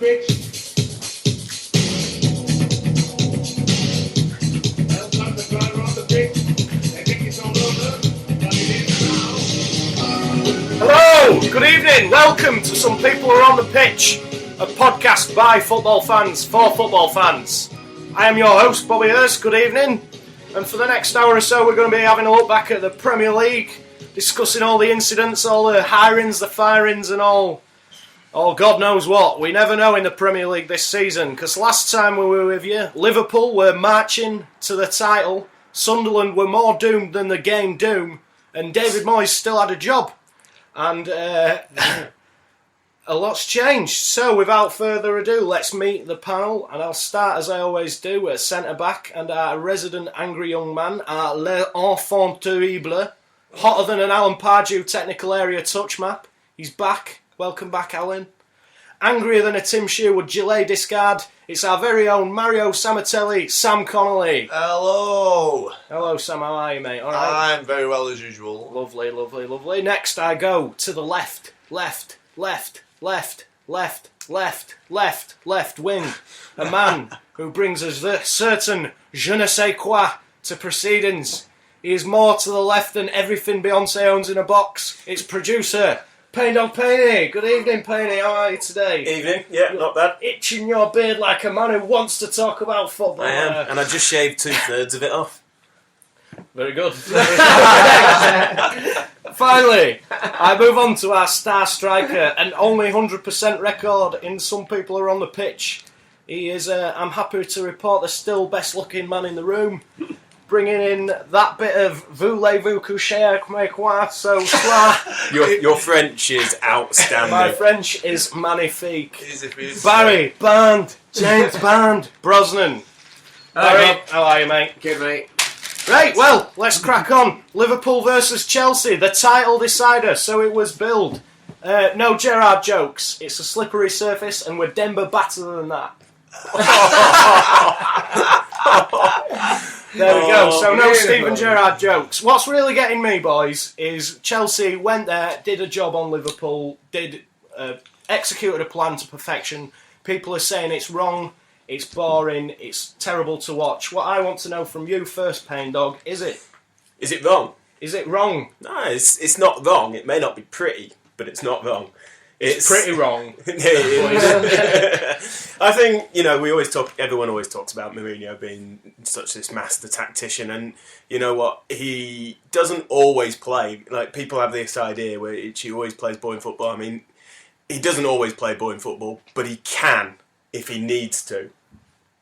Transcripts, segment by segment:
pitch. Well, time the driver on the pitch. They think it's all over, but it is now. Hello, good evening, welcome to Some People Are on the Pitch, a podcast by football fans for football fans. I am your host, Bobby Hurst, good evening, and for the next hour or so we're going to be having a look back at the Premier League, discussing all the incidents, all the hirings, the firings and all God knows what. We never know in the Premier League this season, because last time we were with you, Liverpool were marching to the title, Sunderland were more doomed than the game doom, and David Moyes still had a job. And a lot's changed. So without further ado, let's meet the panel. And I'll start as I always do at centre-back and our resident angry young man, our l'enfant terrible, hotter than an Alan Pardew technical area touch map. He's back. Welcome back, Alan. Angrier than a Tim Sherwood Gillet discard. It's our very own Mario Samatelli, Sam Connolly. Hello. Hello, Sam. How are you, mate? All right. I'm very well as usual. Lovely, lovely, lovely. Next I go to the left wing. A man who brings us the certain je ne sais quoi to proceedings. He is more to the left than everything Beyonce owns in a box. It's producer Pain Dog Painey. Good evening, Painey. How are you today? Evening, yeah, not bad. Itching your beard like a man who wants to talk about football. I am, and I just shaved 2/3 of it off. Very good. Finally, I move on to our star striker, and only 100% record in Some People Are on the Pitch. He is, I'm happy to report, the still best looking man in the room. Bringing in that bit of voulez-vous coucher avec moi ce soir. Your French is outstanding. My French is magnifique. Easy for you to Barry, Bond, James Bond, Brosnan. Barry, how are you, mate? Good, mate. Right, well, let's crack on. Liverpool versus Chelsea, the title decider, so it was billed. No Gerrard jokes. It's a slippery surface, and we're Denver better than that. There we go. So no Steven Gerrard jokes. What's really getting me, boys, is Chelsea went there, did a job on Liverpool, executed a plan to perfection. People are saying it's wrong, it's boring, it's terrible to watch. What I want to know from you first, Pain Dog, is it? Is it wrong? Is it wrong? No, it's not wrong. It may not be pretty, but it's not wrong. It's pretty wrong. I think, everyone always talks about Mourinho being such this master tactician, and you know what, he doesn't always play, like people have this idea where he always plays boring football. I mean, he doesn't always play boring football, but he can if he needs to,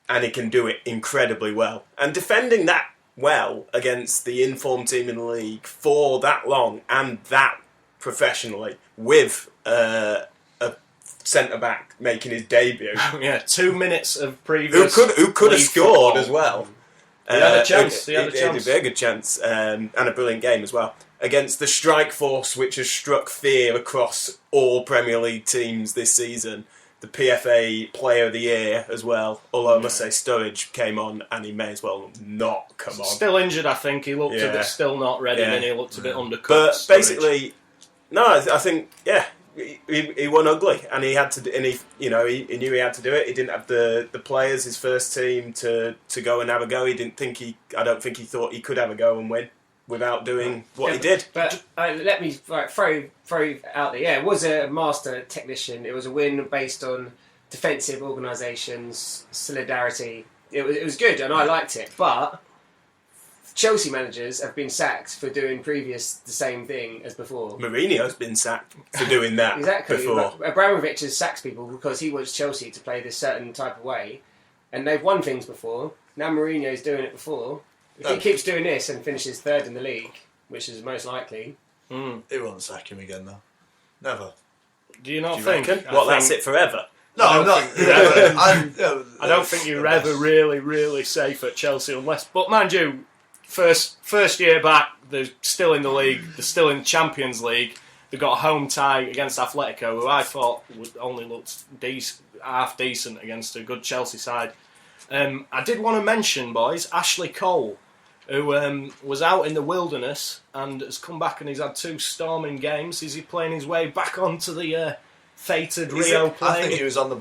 and he can do it incredibly well. And defending that well against the informed team in the league for that long and that professionally with a centre-back making his debut. Yeah, 2 minutes of previous... Who could have scored football as well. He had a chance. He had a very good chance, and a brilliant game as well. Against the strike force which has struck fear across all Premier League teams this season. The PFA Player of the Year as well. Although I must say Sturridge came on and he may as well not come on. Still injured, I think. He looked a bit still not ready, and he looked a bit undercut. But Sturridge. basically... No, I think he won ugly, and he had to. And he knew he had to do it. He didn't have the players, his first team, to go and have a go. I don't think he thought he could have a go and win without doing what he did. But let me throw out there. Yeah, it was a master technician. It was a win based on defensive organisations, solidarity. It was good, and I liked it. But Chelsea managers have been sacked for doing the same thing as before. Mourinho's been sacked for doing that exactly. before. But Abramovich has sacked people because he wants Chelsea to play this certain type of way, and they've won things before. Now Mourinho's doing it before. If he keeps doing this and finishes third in the league, which is most likely, He won't sack him again, though. Never. Do you not think? That's it forever? No, I'm not. I don't think you're ever really, really safe at Chelsea unless... But mind you, first year back, they're still in the league, they're still in Champions League. They've got a home tie against Atletico, who I thought only looked half decent against a good Chelsea side. I did want to mention, boys, Ashley Cole, who was out in the wilderness and has come back and he's had 2 storming games. Is he playing his way back onto the fated Rio plane. I think he was on the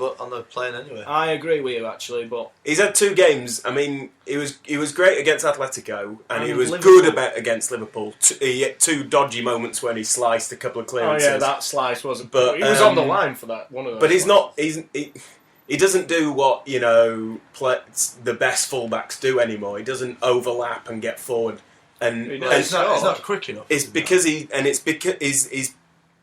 plane anyway. I agree with you actually, but He's had 2 games. I mean, he was great against Atletico, and he was Liverpool. good against Liverpool. He had 2 dodgy moments when he sliced a couple of oh clearances. yeah, that slice wasn't. But, He was on the line for that one of those. But he's slices. not. He doesn't do what the best fullbacks do anymore. He doesn't overlap and get forward. And, He No, does. he's not quick enough. it's because he's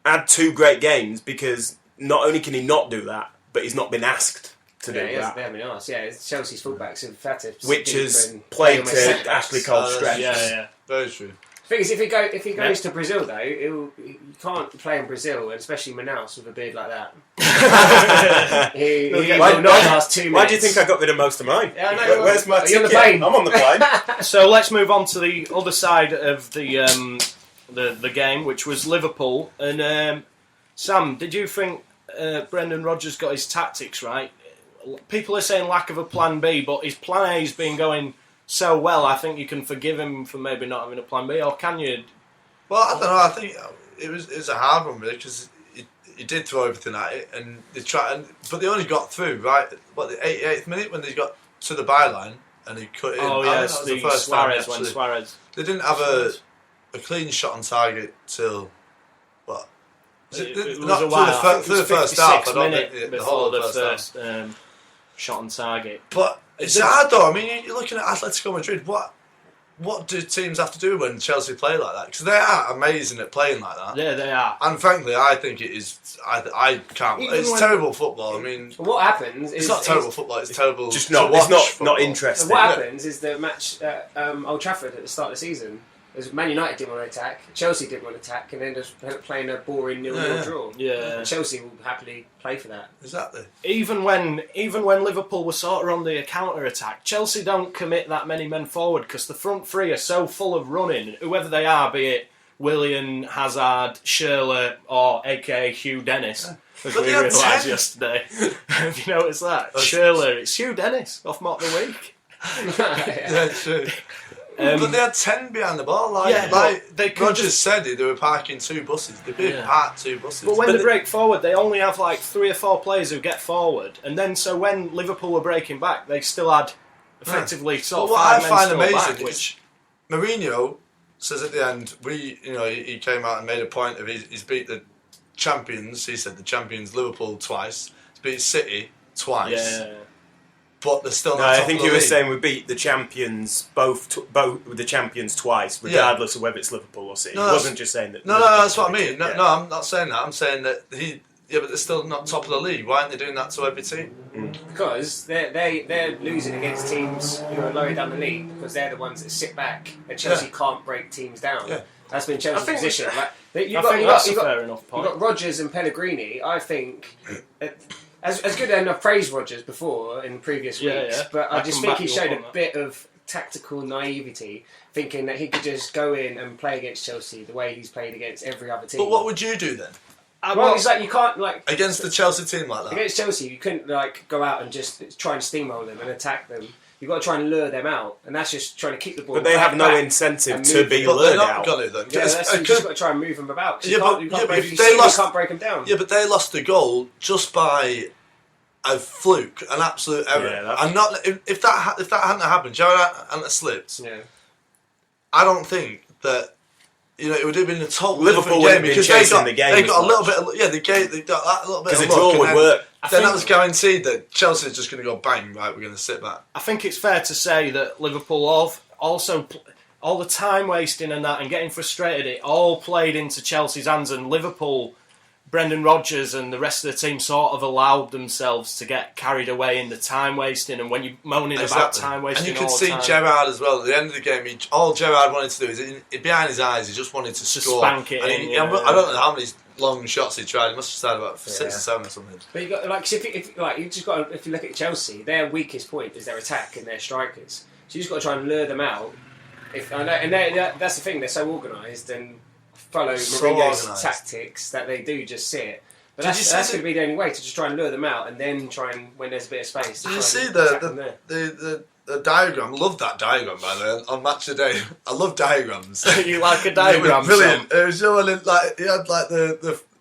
had 2 great games because not only can he not do that, but he's not been asked to do They that. haven't been asked. Yeah, Chelsea's fullbacks have had to Which deep has and played play almost to Ashley Cole's Oh, strengths. Yeah. Very true. Thing is, if he goes to Brazil though, you can't play in Brazil, and especially Manaus with a beard like that. he will not last 2 minutes. Why do you think I got rid of most of mine? Yeah, I know. Where's my Are you on the ticket? plane? I'm on the plane. So let's move on to the other side of the game, which was Liverpool. And Sam, did you think Brendan Rodgers got his tactics right? People are saying lack of a plan B, but his plan A's been going so well. I think you can forgive him for maybe not having a plan B, or can you? Well, I don't know. I think it was a hard one really because he did throw everything at it, and they tried, but they only got through right. What, the 88th minute when they got to the byline and he cut in. Oh I think yes, that was the the first time, Suarez when actually. Suarez. They didn't have a clean shot on target till what? It was Not a while. I think through the it was first half. 56 I don't minute think the before whole the first half. first shot on target. But it's hard though. I mean, you're looking at Atletico Madrid. What do teams have to do when Chelsea play like that? Because they are amazing at playing like that. Yeah, they are. And frankly, I think it is. I can't. Even It's when- terrible football. I mean, What happens is it's not terrible football. It's terrible. Just to not. watch It's not football. interesting. What happens is the match at Old Trafford at the start of the season, is Man United didn't want to attack, Chelsea didn't want to attack, and then just playing a boring 0-0 Yeah. draw. Yeah. And Chelsea will happily play for that. Exactly. Even when Liverpool were sort of on the counter attack, Chelsea don't commit that many men forward because the front three are so full of running. Whoever they are, be it Willian, Hazard, Schürrle, or AKA Hugh Dennis, as But we they had realised 10. yesterday. Have you noticed that? Schürrle, it's Hugh Dennis off Mock the Week. Yeah, true. But they had 10 behind the ball. Yeah, but they could Rogers just- said they were parking 2 buses. They did Yeah. park 2 buses. But when they break forward, they only have like 3 or 4 players who get forward, and then so when Liverpool were breaking back, they still had effectively sort of But what 5 I men find still amazing back, is which Mourinho says at the end, he came out and made a point of he's beat the champions. He said the champions Liverpool twice, he's beat City twice, yeah. but they're still No, not I top think of you the were league. saying we beat the champions both the champions twice, regardless of whether it's Liverpool or City. No, He that's- wasn't just saying that. No, Liverpool that's what I were mean. No, yeah. no, I'm not saying that. I'm saying that but they're still not top of the league. Why aren't they doing that to every team? Because they're losing against teams who are lower down the league because they're the ones that sit back and Chelsea can't break teams down. Yeah. That's been Chelsea's think- position. Like, I think that's a fair enough point. You've got Rodgers and Pellegrini. I think, as good, and I've praised Rodgers before in previous Yeah, weeks, yeah. but I I just can think back he you showed up on a that. bit of tactical naivety, thinking that he could just go in and play against Chelsea the way he's played against every other team. But what would you do then Well, it's like you can't like against the Chelsea team like that? against Chelsea. You couldn't like go out and just try and steamroll them and attack them. You've got to try and lure them out, and that's just trying to keep the ball. But they back, have no back, incentive and to move be them. But they're lured not out. going to then. Yeah, that's, you just got to try and move them about. 'cause Yeah, you can't, but- you can't yeah, break, but you if see they them, lost- you can't break them down. Yeah, but they lost the goal just by a fluke, an absolute error. Yeah, that's- and not if that hadn't happened, Jared hadn't slipped. Yeah. I don't think that it would have been a total Liverpool different wouldn't game have been because chasing the game They as got a little much. bit. They got that little bit. Because of a draw luck, and would then- work. Then that was guaranteed that Chelsea is just going to go bang. Right, we're going to sit back. I think it's fair to say that Liverpool also all the time wasting and that and getting frustrated, it all played into Chelsea's hands, and Liverpool, Brendan Rodgers and the rest of the team sort of allowed themselves to get carried away in the time wasting. And when you're moaning about time wasting, And you could all see the time, Gerrard as well. At the end of the game, all Gerrard wanted to do is behind his eyes, he just wanted to score. spank it And in, I don't know how many long shots he tried. He must have started about 6 or 7 or something. But you got like if you just got if you look at Chelsea, their weakest point is their attack and their strikers. So you just got to try and lure them out. That's the thing; they're so organised and follow So Mourinho's organised. tactics that they do just sit. But Did you that's see going to be the only way to just try and lure them out, and then try and when there's a bit of space. to Did you try see and attack them there. the diagram? I love that diagram, by the way, on Match of the Day. I love diagrams. you like a It diagram, was brilliant. Sam? It was showing like he had like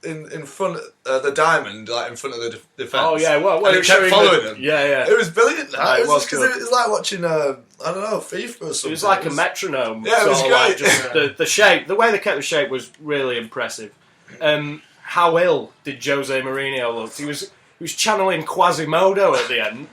in front of the diamond, like in front of the defence. Oh yeah, well, and it kept following him. Yeah. It was brilliant. That. It was because good. it was like watching I don't know, FIFA or something. It was like a metronome. Yeah, it was sort of like great. just the shape, the way they kept the shape was really impressive. How ill did Jose Mourinho look? He was channeling Quasimodo at the end.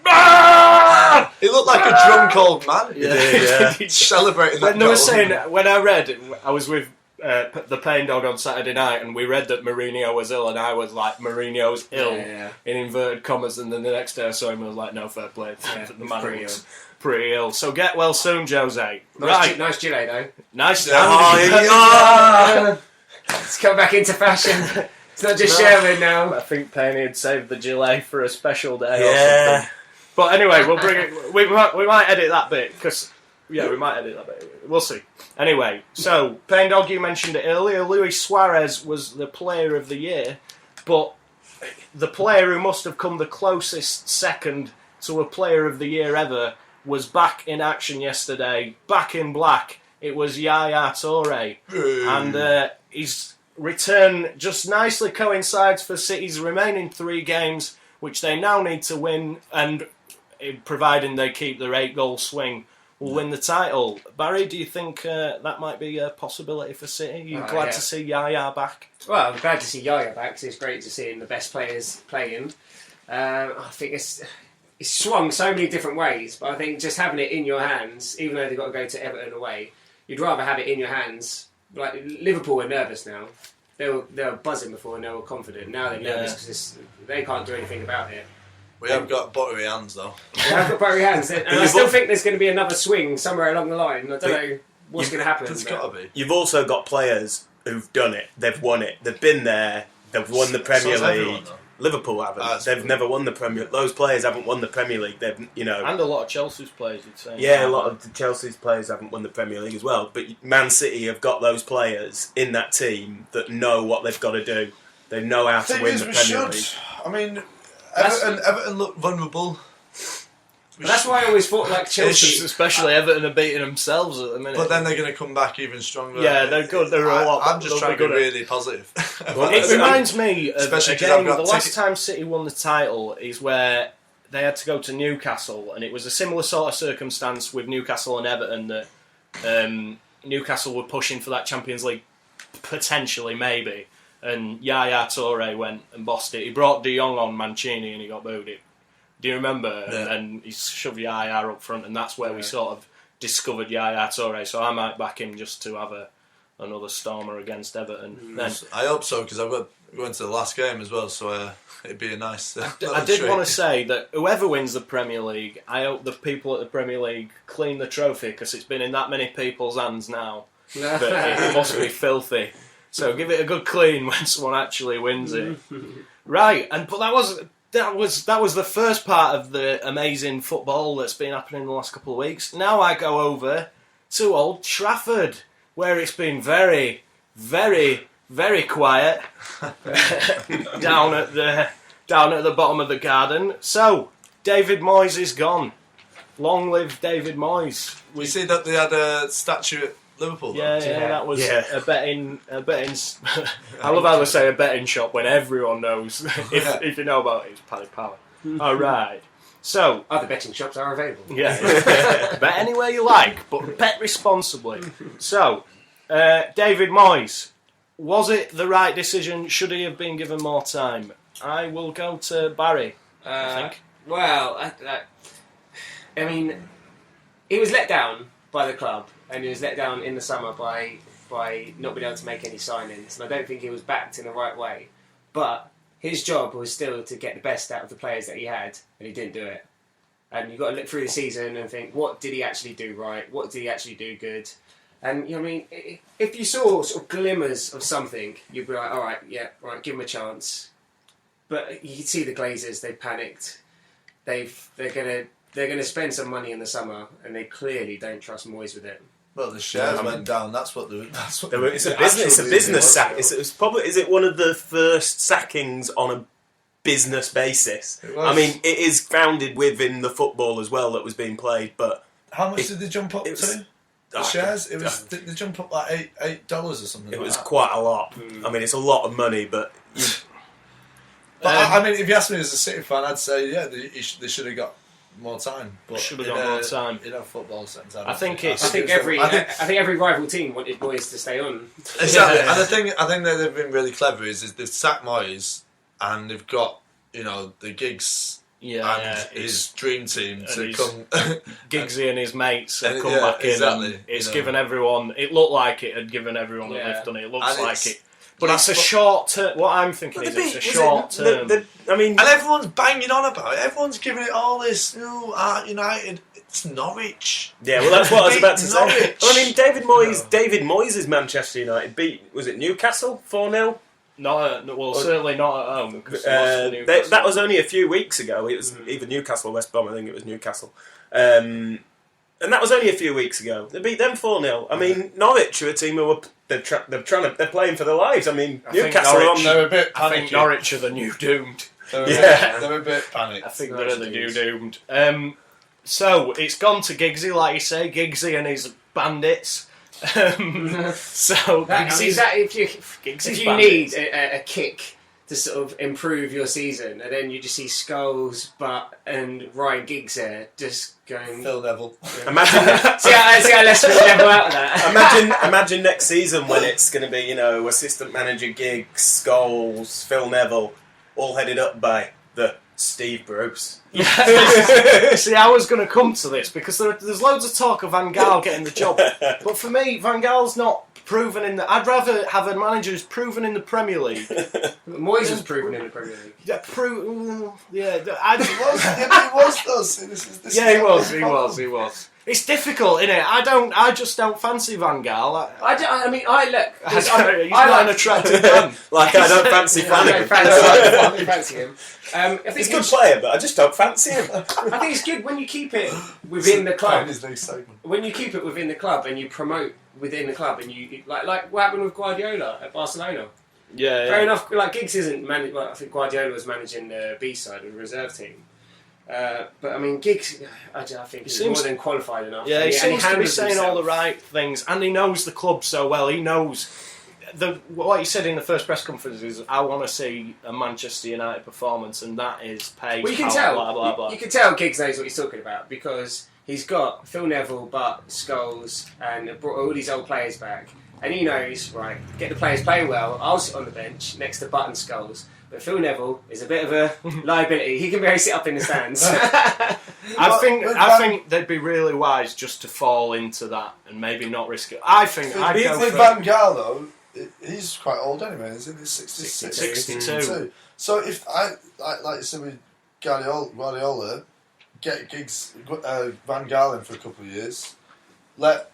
He looked like a drunk old man. Yeah. Celebrating that When they were goal. saying, when I read, I was with the Pain Dog on Saturday night, and we read that Mourinho was ill, and I was like, Mourinho's ill, in inverted commas, and then the next day I saw him, and I was like, no, fair play. The man pretty was pretty ill. So get well soon, Jose. Nice gilet though. Nice. It's come back into fashion. It's not just Sherman now. I think Penny had saved the gilet for a special day or Yeah. something. But anyway, we'll bring it. We might edit that bit because we might edit that bit. We'll see. Anyway, so Pain Dog, you mentioned it earlier. Luis Suarez was the Player of the Year, but the player who must have come the closest second to a Player of the Year ever was back in action yesterday, back in black. It was Yaya Toure, and his return just nicely coincides for City's remaining 3 games, which they now need to win, and providing they keep their 8-goal swing, will win the title. Barry, do you think that might be a possibility for City? You're glad to see Yaya back? Well, I'm glad to see Yaya back because it's great to see him the best players playing. I think it's swung so many different ways, but I think just having it in your hands, even though they've got to go to Everton away, you'd rather have it in your hands. Like Liverpool are nervous now. They were buzzing before and they were confident. Now they're nervous because they can't do anything about it. We have got buttery hands though. They have got buttery hands, and I still think there's going to be another swing somewhere along the line. I don't know what's going to happen. There's got to be. You've also got players who've done it. They've won it. They've been there. They've won the Premier So has everyone, League. though. Liverpool haven't. They've never won the Premier. Those players haven't won the Premier League. They've, And a lot of Chelsea's players, you'd say. Yeah, a lot of the Chelsea's players haven't won the Premier League as well. But Man City have got those players in that team that know what they've got to do. They know how to win the Premier League. I mean, Everton look vulnerable. That's why I always thought like Chelsea. Especially Everton are beating themselves at the minute. But then they're going to come back even stronger. Yeah, they're good. They're a lot. I'm just trying to be really positive. It reminds me of Especially a 'cause I've game. got The last time City won the title is where they had to go to Newcastle, and it was a similar sort of circumstance with Newcastle and Everton that Newcastle were pushing for that Champions League, potentially, maybe. And Yaya Toure went and bossed it. He brought De Jong on Mancini and he got booed it. Do you remember? Yeah. And he shoved Yaya up front, and that's where we sort of discovered Yaya Toure. So I might back him just to have another stormer against Everton. Then I hope so, because I've got going to the last game as well, so it'd be a nice. I did want to say that whoever wins the Premier League, I hope the people at the Premier League clean the trophy, because it's been in that many people's hands now that it must be filthy. So give it a good clean when someone actually wins it. Right, but that was the first part of the amazing football that's been happening in the last couple of weeks. Now I go over to Old Trafford, where it's been very, very, very quiet down at the bottom of the garden. So David Moyes is gone. Long live David Moyes. We see that they had a statue at Liverpool. Yeah, that was Yeah. a betting. I love how they say a betting shop when everyone knows. If you know about it, it's Paddy Power. All right. So Other betting shops are available. yeah, bet anywhere you like, but bet responsibly. So David Moyes, was it the right decision? Should he have been given more time? I will go to Barry. I think. Well, I mean, he was let down by the club, and he was let down in the summer by not being able to make any signings. And I don't think he was backed in the right way. But his job was still to get the best out of the players that he had, and he didn't do it. And you've got to look through the season and think, what did he actually do right? What did he actually do good? And, you know what I mean? If you saw sort of glimmers of something, you'd be like, all right, yeah, right, give him a chance. But you can see the Glazers, they've panicked. They're gonna spend some money in the summer, and they clearly don't trust Moyes with it. Well, the shares went down. That's what It's a business sack. It's probably, is it one of the first sackings on a business basis? I mean, it is founded within the football as well that was being played, but How much did they jump up to? The shares? It was they jump up like $8 or something. it like was that. quite a lot. I mean, it's a lot of money, but But I mean, if you ask me as a City fan, I'd say they should have got more time. But Should have got more time. In a football sense, I think it's. I think every rival team wanted Moyes to stay on. Exactly, and I think that they've been really clever is they've sacked Moyes and they've got the Giggs and his dream team to come. Giggsy and his mates have come yeah, back in. exactly, And it's given everyone. It looked like it had given everyone a lift, and it looks And like it. But it's a short term. What I'm thinking is it's a short term. And everyone's banging on about it. Everyone's giving it all this. United. It's Norwich. Yeah, well, that's what I was about to say. Norwich. Well, I mean, David Moyes' Manchester United was it Newcastle 4-0? Certainly not at home. Because that was only a few weeks ago. It was either Newcastle or West Brom. I think it was Newcastle. And that was only a few weeks ago. They beat them 4-0. I mean, Norwich are a team who they're playing for their lives. I mean, Newcastle they're a bit I think panicky. Norwich are the new doomed. They're a bit panicked. I think they're the new doomed. So it's gone to Giggsy, like you say, Giggsy and his bandits. So If you need a kick to sort of improve your season, and then you just see Scholes, and Ryan Giggs there just going. Phil Neville. Imagine see how less Phil Neville out of that. Imagine next season when it's going to be assistant manager Giggs, Scholes, Phil Neville, all headed up by the Steve Bruce. See, I was going to come to this because there's loads of talk of Van Gaal getting the job, but for me, Van Gaal's not proven in the. I'd rather have a manager who's proven in the Premier League. Moyes was proven in the Premier League. He was. It's difficult, isn't it? I just don't fancy Van Gaal. He's not an attractive man. Like I don't fancy Flanagan. I don't fancy him. He's a good player, but I just don't fancy him. I think it's good when you keep it within the club. His new segment. When you keep it within the club and you promote within the club, and you like what happened with Guardiola at Barcelona. Yeah. Fair enough. Like Giggs isn't managing. Well, I think Guardiola was managing the B side of the reserve team. But I mean, Giggs, I think he's more than qualified enough. Yeah, he seems to be handles saying himself. all the right things, and he knows the club so well. He knows what he said in the first press conference is, "I want to see a Manchester United performance, and that is pace." Well, you can power, tell. Blah, blah, blah. You can tell Giggs knows what he's talking about because he's got Phil Neville, Butt, Scholes, and brought all these old players back, and he knows right. Get the players playing well. I'll sit on the bench next to Butt and Scholes. But Phil Neville is a bit of a liability. He can barely sit up in the stands. I think they'd be really wise just to fall into that and maybe not risk it. I think I'd go With for Van Gaal though, he's quite old anyway, isn't he? 62. So if like you said with Guardiola, get Giggs, Van Gaal in for a couple of years, the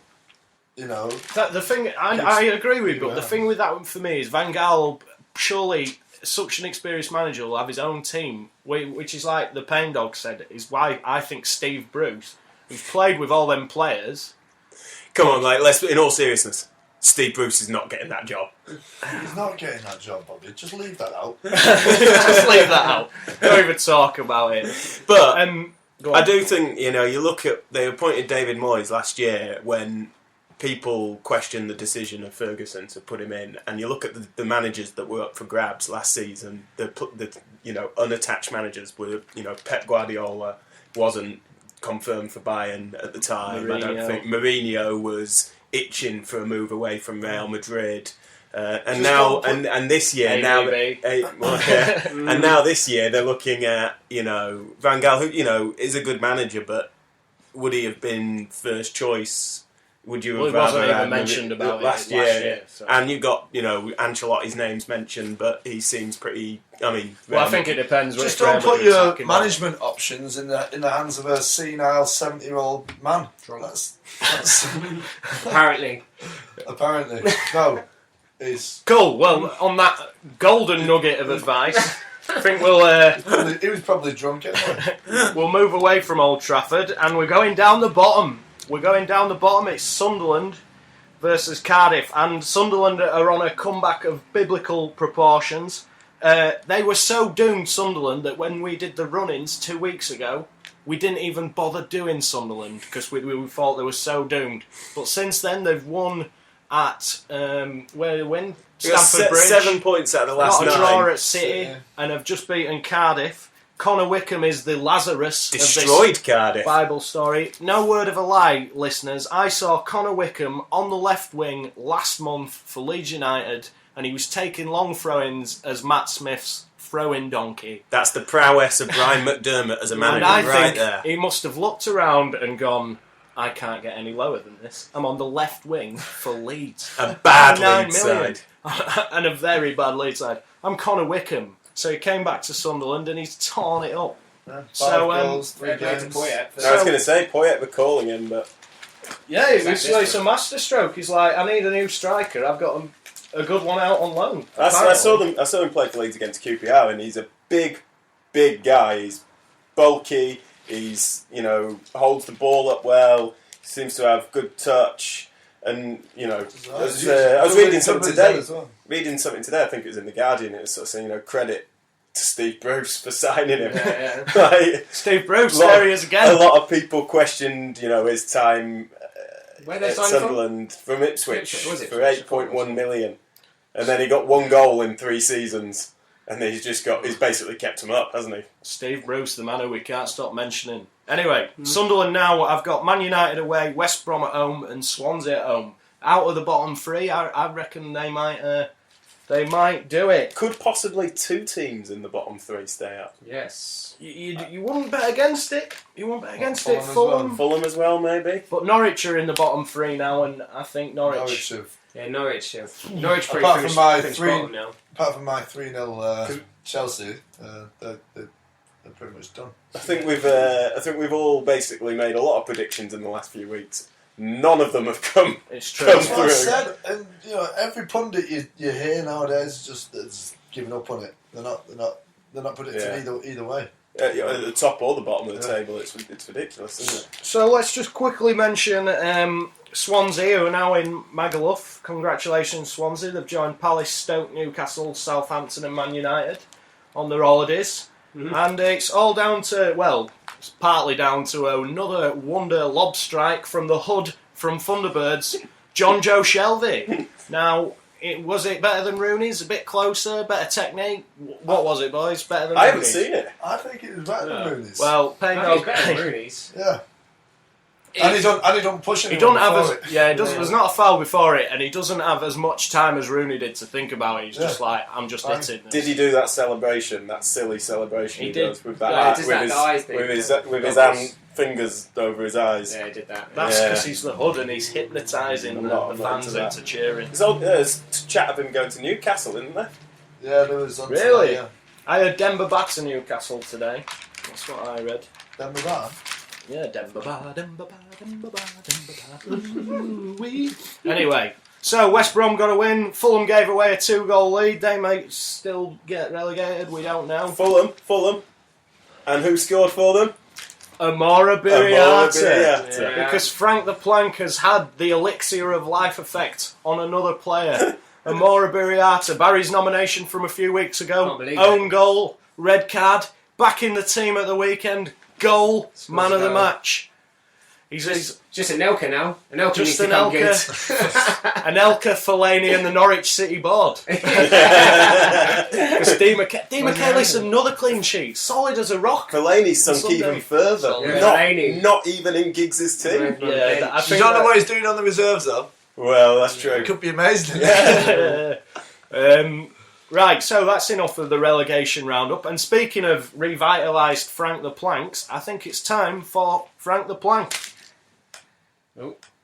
thing I agree with you, but the thing with that for me is Van Gaal surely. Such an experienced manager will have his own team, which is like the Pain Dog said, is why I think Steve Bruce, who's played with all them players... Come on, in all seriousness, Steve Bruce is not getting that job. He's not getting that job, Bobby. Just leave that out. Just leave that out. Don't even talk about it. But I do think, you look at... They appointed David Moyes last year when... people question the decision of Ferguson to put him in, and you look at the managers that were up for grabs last season. The unattached managers were Pep Guardiola wasn't confirmed for Bayern at the time. I don't think Mourinho was itching for a move away from Real Madrid, and now and this year and now this year they're looking at Van Gaal, who is a good manager, but would he have been first choice? Would you have wasn't rather even mentioned about last it year? So. And you got Ancelotti's name's mentioned, but he seems pretty. I think it depends. Just don't put your management options in the hands of a senile 70-year-old man. That's apparently no. He's cool. Well, on that golden nugget of advice, I think we'll. He was probably drunk anyway. We'll move away from Old Trafford, and we're going down the bottom. It's Sunderland versus Cardiff, and Sunderland are on a comeback of biblical proportions. They were so doomed, Sunderland, that when we did the run-ins 2 weeks ago, we didn't even bother doing Sunderland because we thought they were so doomed. But since then, they've won at where they win We got Stamford Bridge. 7 points out of the last Got a 9. draw at City and have just beaten Cardiff. Connor Wickham is the Lazarus Destroyed of Cardiff. this Bible story. No word of a lie, listeners. I saw Connor Wickham on the left wing last month for Leeds United, and he was taking long throw-ins as Matt Smith's throw-in donkey. That's the prowess of Brian McDermott as a manager, And I right think there. he must have looked around and gone, I can't get any lower than this. I'm on the left wing for Leeds. A bad 9 Leeds million. side. And a very bad Leeds side. I'm Connor Wickham. So he came back to Sunderland and he's torn it up. Yeah, So, 5 goals, 3 Fair play to games. Poyet for I was going to say, Poyet were calling him, but Yeah, it was Exactly. it's a masterstroke. He's like, I need a new striker. I've got a good one out on loan. I apparently. saw him play for Leeds against QPR, and he's a big guy. He's bulky. He's holds the ball up well. Seems to have good touch, and I was reading something today. I think it was in the Guardian. It was sort of saying, credit to Steve Bruce for signing him. Yeah. Like, Steve Bruce, a lot- there he is again. A lot of people questioned, his time Where they at signed him from? Sunderland from Ipswich Ipswich, was it? for 8.1 million, and then he got 1 goal in 3 seasons, and then he's basically kept him up, hasn't he? Steve Bruce, the man who we can't stop mentioning. Anyway, Sunderland now, I've got Man United away, West Brom at home, and Swansea at home. Out of the bottom 3, I reckon they might do it. Could possibly 2 teams in the bottom 3 stay up. Yes. You wouldn't bet against it. You wouldn't bet against it. Fulham as Fulham as well, maybe. But Norwich are in the bottom 3 now, and I think Norwich Yeah, Norwich. Norwich pretty Apart from my finished three- bottom now. Apart from my 3-0 Chelsea, they're pretty much done. I think we've all basically made a lot of predictions in the last few weeks. None of them have come. It's true. Come That's what I through. said, and every pundit you hear nowadays is giving up on it. They're not predicting either way. At the top or the bottom of the Yeah. table, it's ridiculous, isn't it? So let's just quickly mention Swansea, who are now in Magaluf. Congratulations, Swansea. They've joined Palace, Stoke, Newcastle, Southampton and Man United on their holidays. And it's all down to, it's partly down to another wonder lob strike from the hood from Thunderbirds, John Joe Shelby. Now, was it better than Rooney's? A bit closer, better technique? What was it, boys? Better than I haven't Rooney's? seen it. I think it was better than Rooney's. Well, pain No, no he's better than gain. Rooney's. yeah. And he don't push He anyone doesn't have before as it. yeah. It doesn't. There's not a foul before it, and he doesn't have as much time as Rooney did to think about it. He's just like, I'm just hitting. Did he do that celebration? That silly celebration He did. does with that Yeah, he does that with eyes thing. his hand fingers over his eyes. Yeah, he did that. That's Yeah. because he's the hood and he's hypnotising I'm the not fans into that. into cheering. There's chat of him going to Newcastle, isn't there? Yeah, there was on Really? Yeah. I heard Denver back to Newcastle today. That's what I read. Then with that, Yeah, Denver bar, Denver bar, Denver bar, Denver bar. Ooh-wee. Anyway, so West Brom got a win. Fulham gave away a 2-goal lead. They might still get relegated. We don't know. Fulham. And who scored for them? Amora Biriata. Biriata. Yeah. Because Frank the Plank has had the elixir of life effect on another player. Amora Biriata, Barry's nomination from a few weeks ago. Can't believe Own goal, red card, back in the team at the weekend, goal, man of the goal. match. He's Just Anelka now. Anelka needs just to an come good. Anelka, Fellaini and the Norwich City board. Because Di Michaelis, another clean sheet, solid as a rock. Fellaini's sunk Sunday. even further. Solid. Yeah, Not, Fellaini. not even in Giggs' team. Yeah, I you think don't know that- what he's doing on the reserves though. Well, that's true. It could be amazing. Right, so that's enough of the relegation roundup. And speaking of revitalised Frank the Planks, I think it's time for Frank the Plank.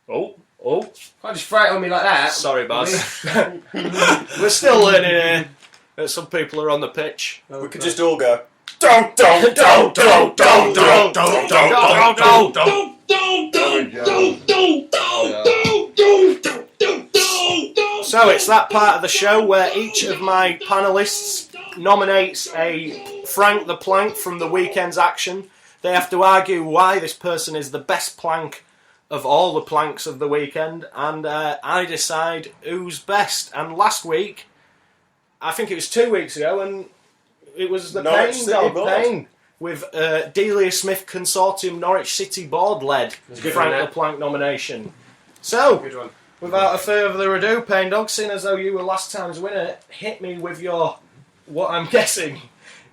Oh. Can't just throw it on me like that. Sorry, Baz. We're still learning here that some people are on the pitch. We could just all go. So it's that part of the show where each of my panellists nominates a Frank the Plank from the weekend's action. They have to argue why this person is the best plank of all the planks of the weekend, and I decide who's best. And last week, I think it was 2 weeks ago, and it was the Norwich City Payne board. Payne with Delia Smith Consortium Norwich City board led a good Frank one, the that. Plank nomination. So Good one. without a further ado, Payne Dog, seeing as though you were last time's winner, hit me with your, what I'm guessing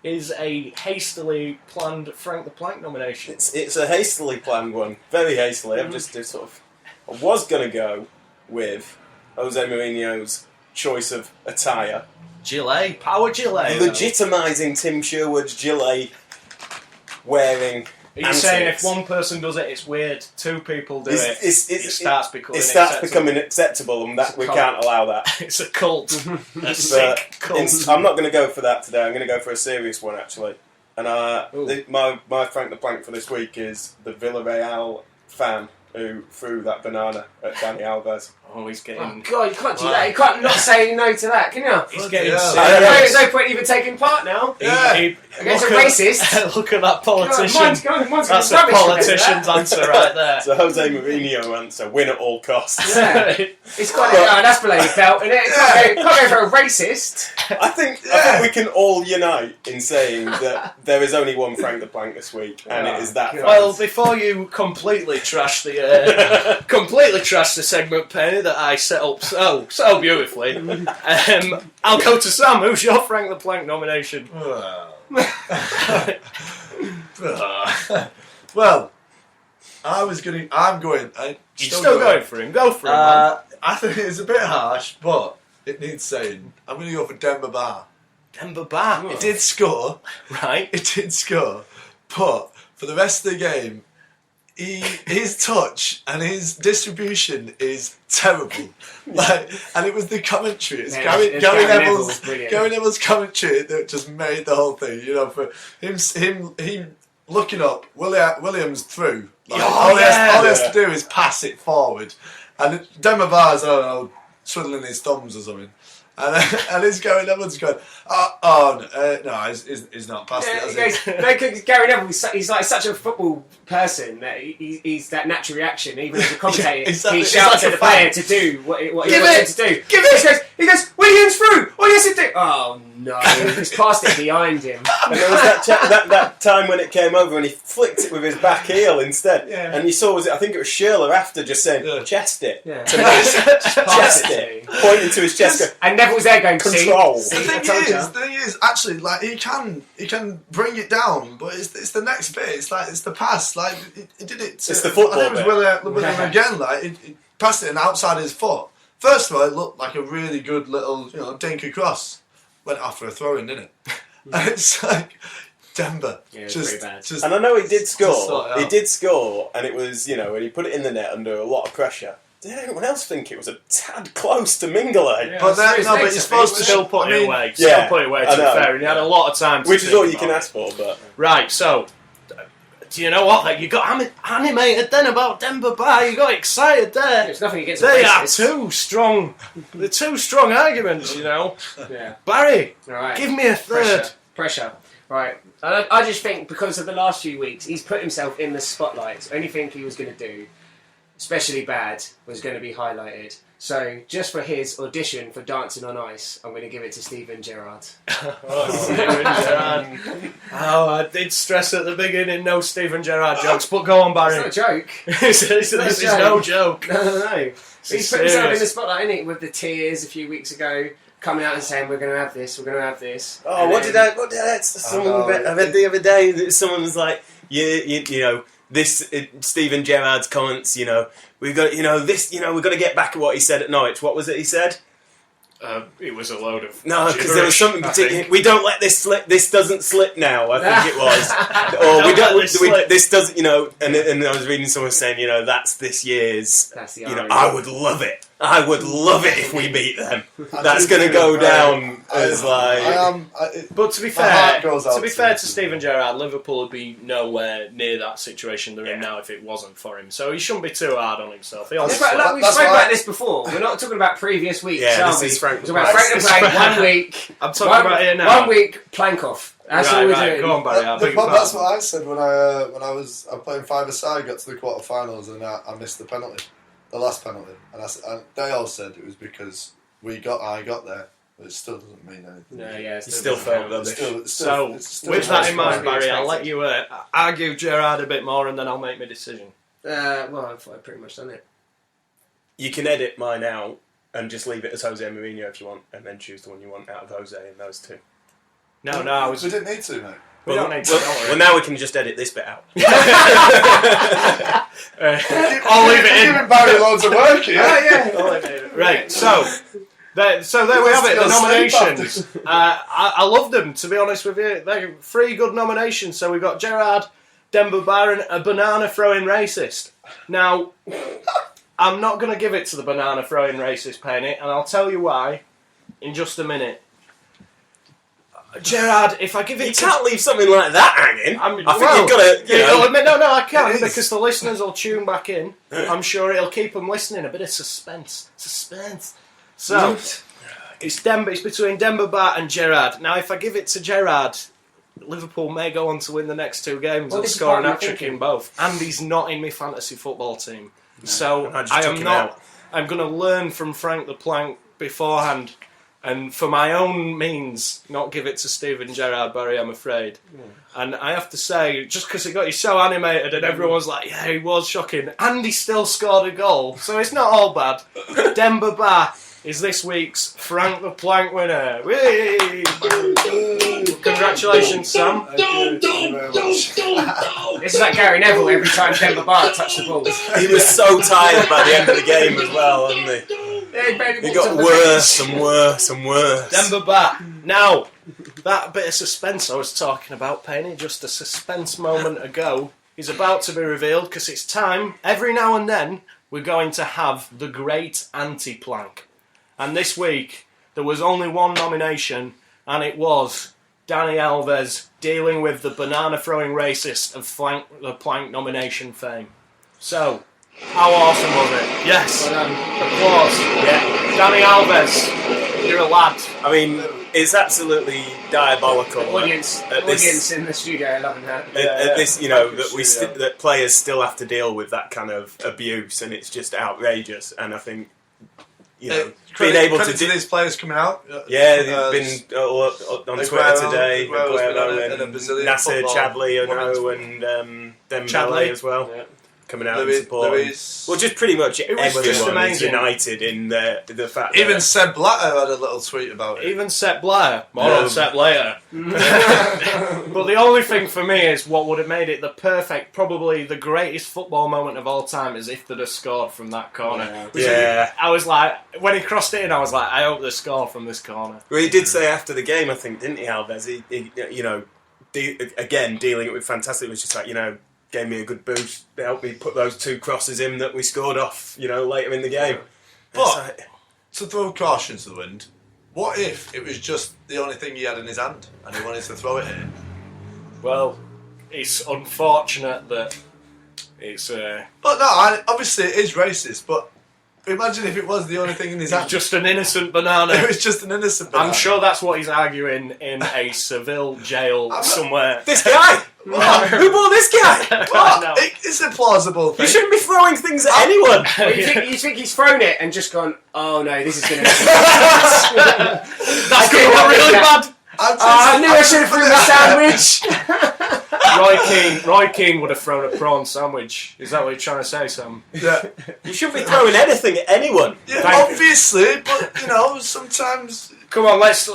is a hastily planned Frank the Plank nomination. It's a hastily planned one, very hastily. I was going to go with Jose Mourinho's choice of attire. Gilet, power gilet. Legitimising Tim Sherwood's gilet wearing. Are you saying if one person does it, it's weird, two people do it starts becoming acceptable, and that we can't allow that. It's a cult. A sick cult. I'm not going to go for that today. I'm going to go for a serious one, actually. And my Frank the Plank for this week is the Villarreal fan who threw that banana at Dani Alves. Oh, he's getting... Oh, God, you can't do that. You can't not say no to that, can you? He's getting sick. There's no point even taking part now. Against a racist. Look at that politician. That's a politician's answer right there. It's a Jose Mourinho answer. Win at all costs. Yeah. It's quite that's below your belt, isn't it? Can't go for a racist. I think we can all unite in saying that there is only one Frank the Plank this week, and it is that. Well, before you completely trash the segment, Penny, that I set up so beautifully, I'll go to Sam. Who's your Frank the Plank nomination? Well, I'm going. You're still going for him. Go for him, man. I think it's a bit harsh, but it needs saying. I'm going to go for Demba Ba. Demba Ba. It did score. Right. It did score. But for the rest of the game, his touch and his distribution is terrible. And it was the commentary. It's Gary Neville's commentary that just made the whole thing. You know, for him looking up Williams through. All he has to do is pass it forward, and Demba Ba's twiddling his thumbs or something. And he's going, everyone's going, no, he's not past it. Gary Neville, he's like such a football person that he's that natural reaction, even as a commentator. He shouts at the player to do what he wants him to do. He goes, Williams through! What do you have to do? Oh no, he's passed it behind him. And there was that time when it came over and he flicked it with his back heel instead. Yeah. And you saw, I think it was Schürrle after just saying, chest it. Yeah. Chest it. Pointing to his chest. And Neville's there going, control. The thing is, actually, like he can bring it down, but it's the next bit. It's like it's the pass. Like he did it. It's the football. I think it was William again. Like he passed it and outside his foot. First of all, it looked like a really good little, dink across. Went after a throw-in, didn't it? And it's like Demba. Yeah, it was pretty bad. And I know he did score. He did score, and it was when he put it in the net under a lot of pressure. Did anyone else think it was a tad close to Mingale? Yeah, but you're supposed to still put it away. Still put it away, to be fair. And he had a lot of time to which is all you can ask for, but... Right, so... Do you know what? You got animated then about Demba Ba. You got excited there. There's nothing against they are two strong... They're two strong arguments, Yeah. Barry, right. Give me a third. Pressure. Right. I just think because of the last few weeks, he's put himself in the spotlight. Anything he was going to do, especially bad, was going to be highlighted. So, just for his audition for Dancing on Ice, I'm going to give it to Steven Gerrard. Steven Gerrard. I did stress at the beginning, no Steven Gerrard jokes, but go on, Barry. It's not a joke. This is no joke. No. He's put himself in the spotlight, isn't he, with the tears a few weeks ago, coming out and saying, we're going to have this, we're going to have this. Oh, I read the other day that someone was like, this Steven Gerrard's comments, we've got, we've got to get back at what he said at Norwich. What was it he said? It was a load of because there was something particular. We don't let this slip. This doesn't slip now. I think it was. Or we don't. This doesn't. And I was reading someone saying, that's this year's. That's the I would love it. I would love it if we beat them. That's going to go down as like. But to be fair to Steven Gerrard, Liverpool would be nowhere near that situation they're in now if it wasn't for him. So he shouldn't be too hard on himself. We've spoken about this before. We're not talking about previous weeks. This is Frank. We're talking about Frank the Plank 1 week. I'm talking about here now. 1 week plank off. That's all we're doing. Go on, Barry. That's what I said when I was playing five-a-side, got to the quarterfinals, and I missed the penalty. The last penalty, and they all said it was because I got there, but it still doesn't mean anything. No, yeah, it still felt rubbish. With that in mind, Barry, I'll let you argue Gerrard a bit more, and then I'll make my decision. Well, I've pretty much done it. You can edit mine out and just leave it as Jose Mourinho if you want, and then choose the one you want out of Jose and those two. No, I was. We didn't need to, mate. We don't need to. Well, now we can just edit this bit out. I'll leave it in. Giving Barry loads of work here. I'll leave it in. Right, so there we have it. The nominations. I love them, to be honest with you. They're 3 good nominations. So we've got Gerrard, Demba Ba, and a banana throwing racist. Now, I'm not going to give it to the banana throwing racist, Penny, and I'll tell you why in just a minute. Gerrard, if I give it You can't leave something like that hanging. I think well, you've got to... No, I can't, because the listeners will tune back in. I'm sure it'll keep them listening. A bit of suspense. So, it's between Demba Ba and Gerrard. Now, if I give it to Gerrard, Liverpool may go on to win the next 2 games and score an hat-trick in both. And he's not in my fantasy football team. No, so, I'm going to learn from Frank the Plank beforehand. And for my own means, not give it to Steven Gerrard, Barry, I'm afraid. Yeah. And I have to say, just because he got you so animated and everyone's like, yeah, he was shocking, and he still scored a goal, so it's not all bad. Demba Ba is this week's Frank the Plank winner. Whee! Congratulations, Sam. This is like Gary Neville every time Demba Ba touched the ball. He was so tired by the end of the game as well, wasn't he? It got worse and worse and worse. Demba Ba. Now, that bit of suspense I was talking about, Penny, just a suspense moment ago, is about to be revealed because it's time. Every now and then, we're going to have the great anti-plank. And this week, there was only one nomination, and it was Dani Alves dealing with the banana-throwing racist of the Plank nomination fame. So, how awesome was it? Yes. Applause. Yeah. Dani Alves, you're a lad. I mean, it's absolutely diabolical. Audience in the studio loving that. This, that players still have to deal with that kind of abuse, and it's just outrageous. And I think, being able to do these players coming out. Yeah, they've been on Twitter today. Aguero and Nasser Chadli, and Dembele as well. Yeah. Coming out and supporting. Well, just pretty much everyone is united in the fact even that... Sepp Blatter had a little tweet about it. Even Sepp Blatter. More on Sepp later. But the only thing for me is what would have made it the perfect, probably the greatest football moment of all time is if they'd have scored from that corner. Yeah. I was like, when he crossed it in, I was like, I hope they score from this corner. Well, he did say after the game, I think, didn't he, Alves? Again, dealing it with fantastic, it was just like, gave me a good boost. They helped me put those 2 crosses in that we scored off, later in the game. But, to throw caution to the wind, what if it was just the only thing he had in his hand and he wanted to throw it in? Well, it's unfortunate that it's... But no, obviously it is racist, but imagine if it was the only thing in his hand. Just an innocent banana. It was just an innocent banana. I'm sure that's what he's arguing in a Seville jail somewhere. This guy! Who bought this guy? No. It's a plausible thing. You shouldn't be throwing things at anyone. Well, you think he's thrown it and just gone, oh no, this is going to... That's going to look really bad. I knew I should have thrown the sandwich. Roy Keane would have thrown a prawn sandwich. Is that what you're trying to say, Sam? Yeah. You shouldn't be throwing anything at anyone. Yeah, obviously, but sometimes. Come on, this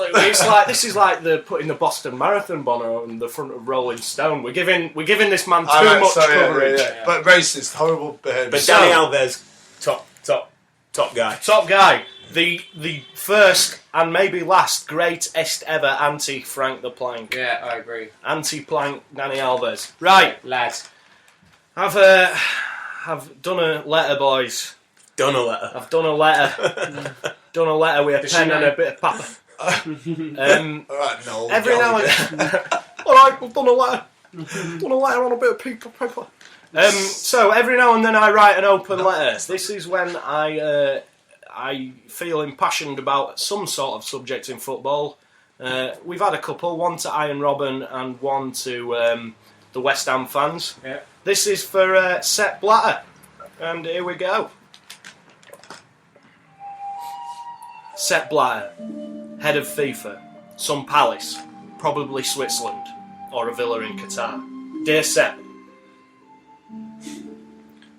is like the putting the Boston Marathon banner on the front of Rolling Stone. We're giving this man too much coverage. Yeah. But racist, horrible behaviour. But Dani Alves, top guy. Top guy. The first and maybe last greatest ever anti-Frank the Plank. Yeah, I agree. Anti-Plank Dani Alves. Right, lads. I've done a letter, boys. Done a letter. I've done a letter. Done a letter with a pen and a bit of paper. Alright, no. Every now and then. Alright, I've done a letter. Done a letter on a bit of paper. So every now and then I write an open letter. This is when I feel impassioned about some sort of subject in football. We've had a couple, one to Iron Robin and one to the West Ham fans. Yeah. This is for Sepp Blatter. And here we go. Sepp Blatter, head of FIFA, some palace, probably Switzerland, or a villa in Qatar. Dear Sepp,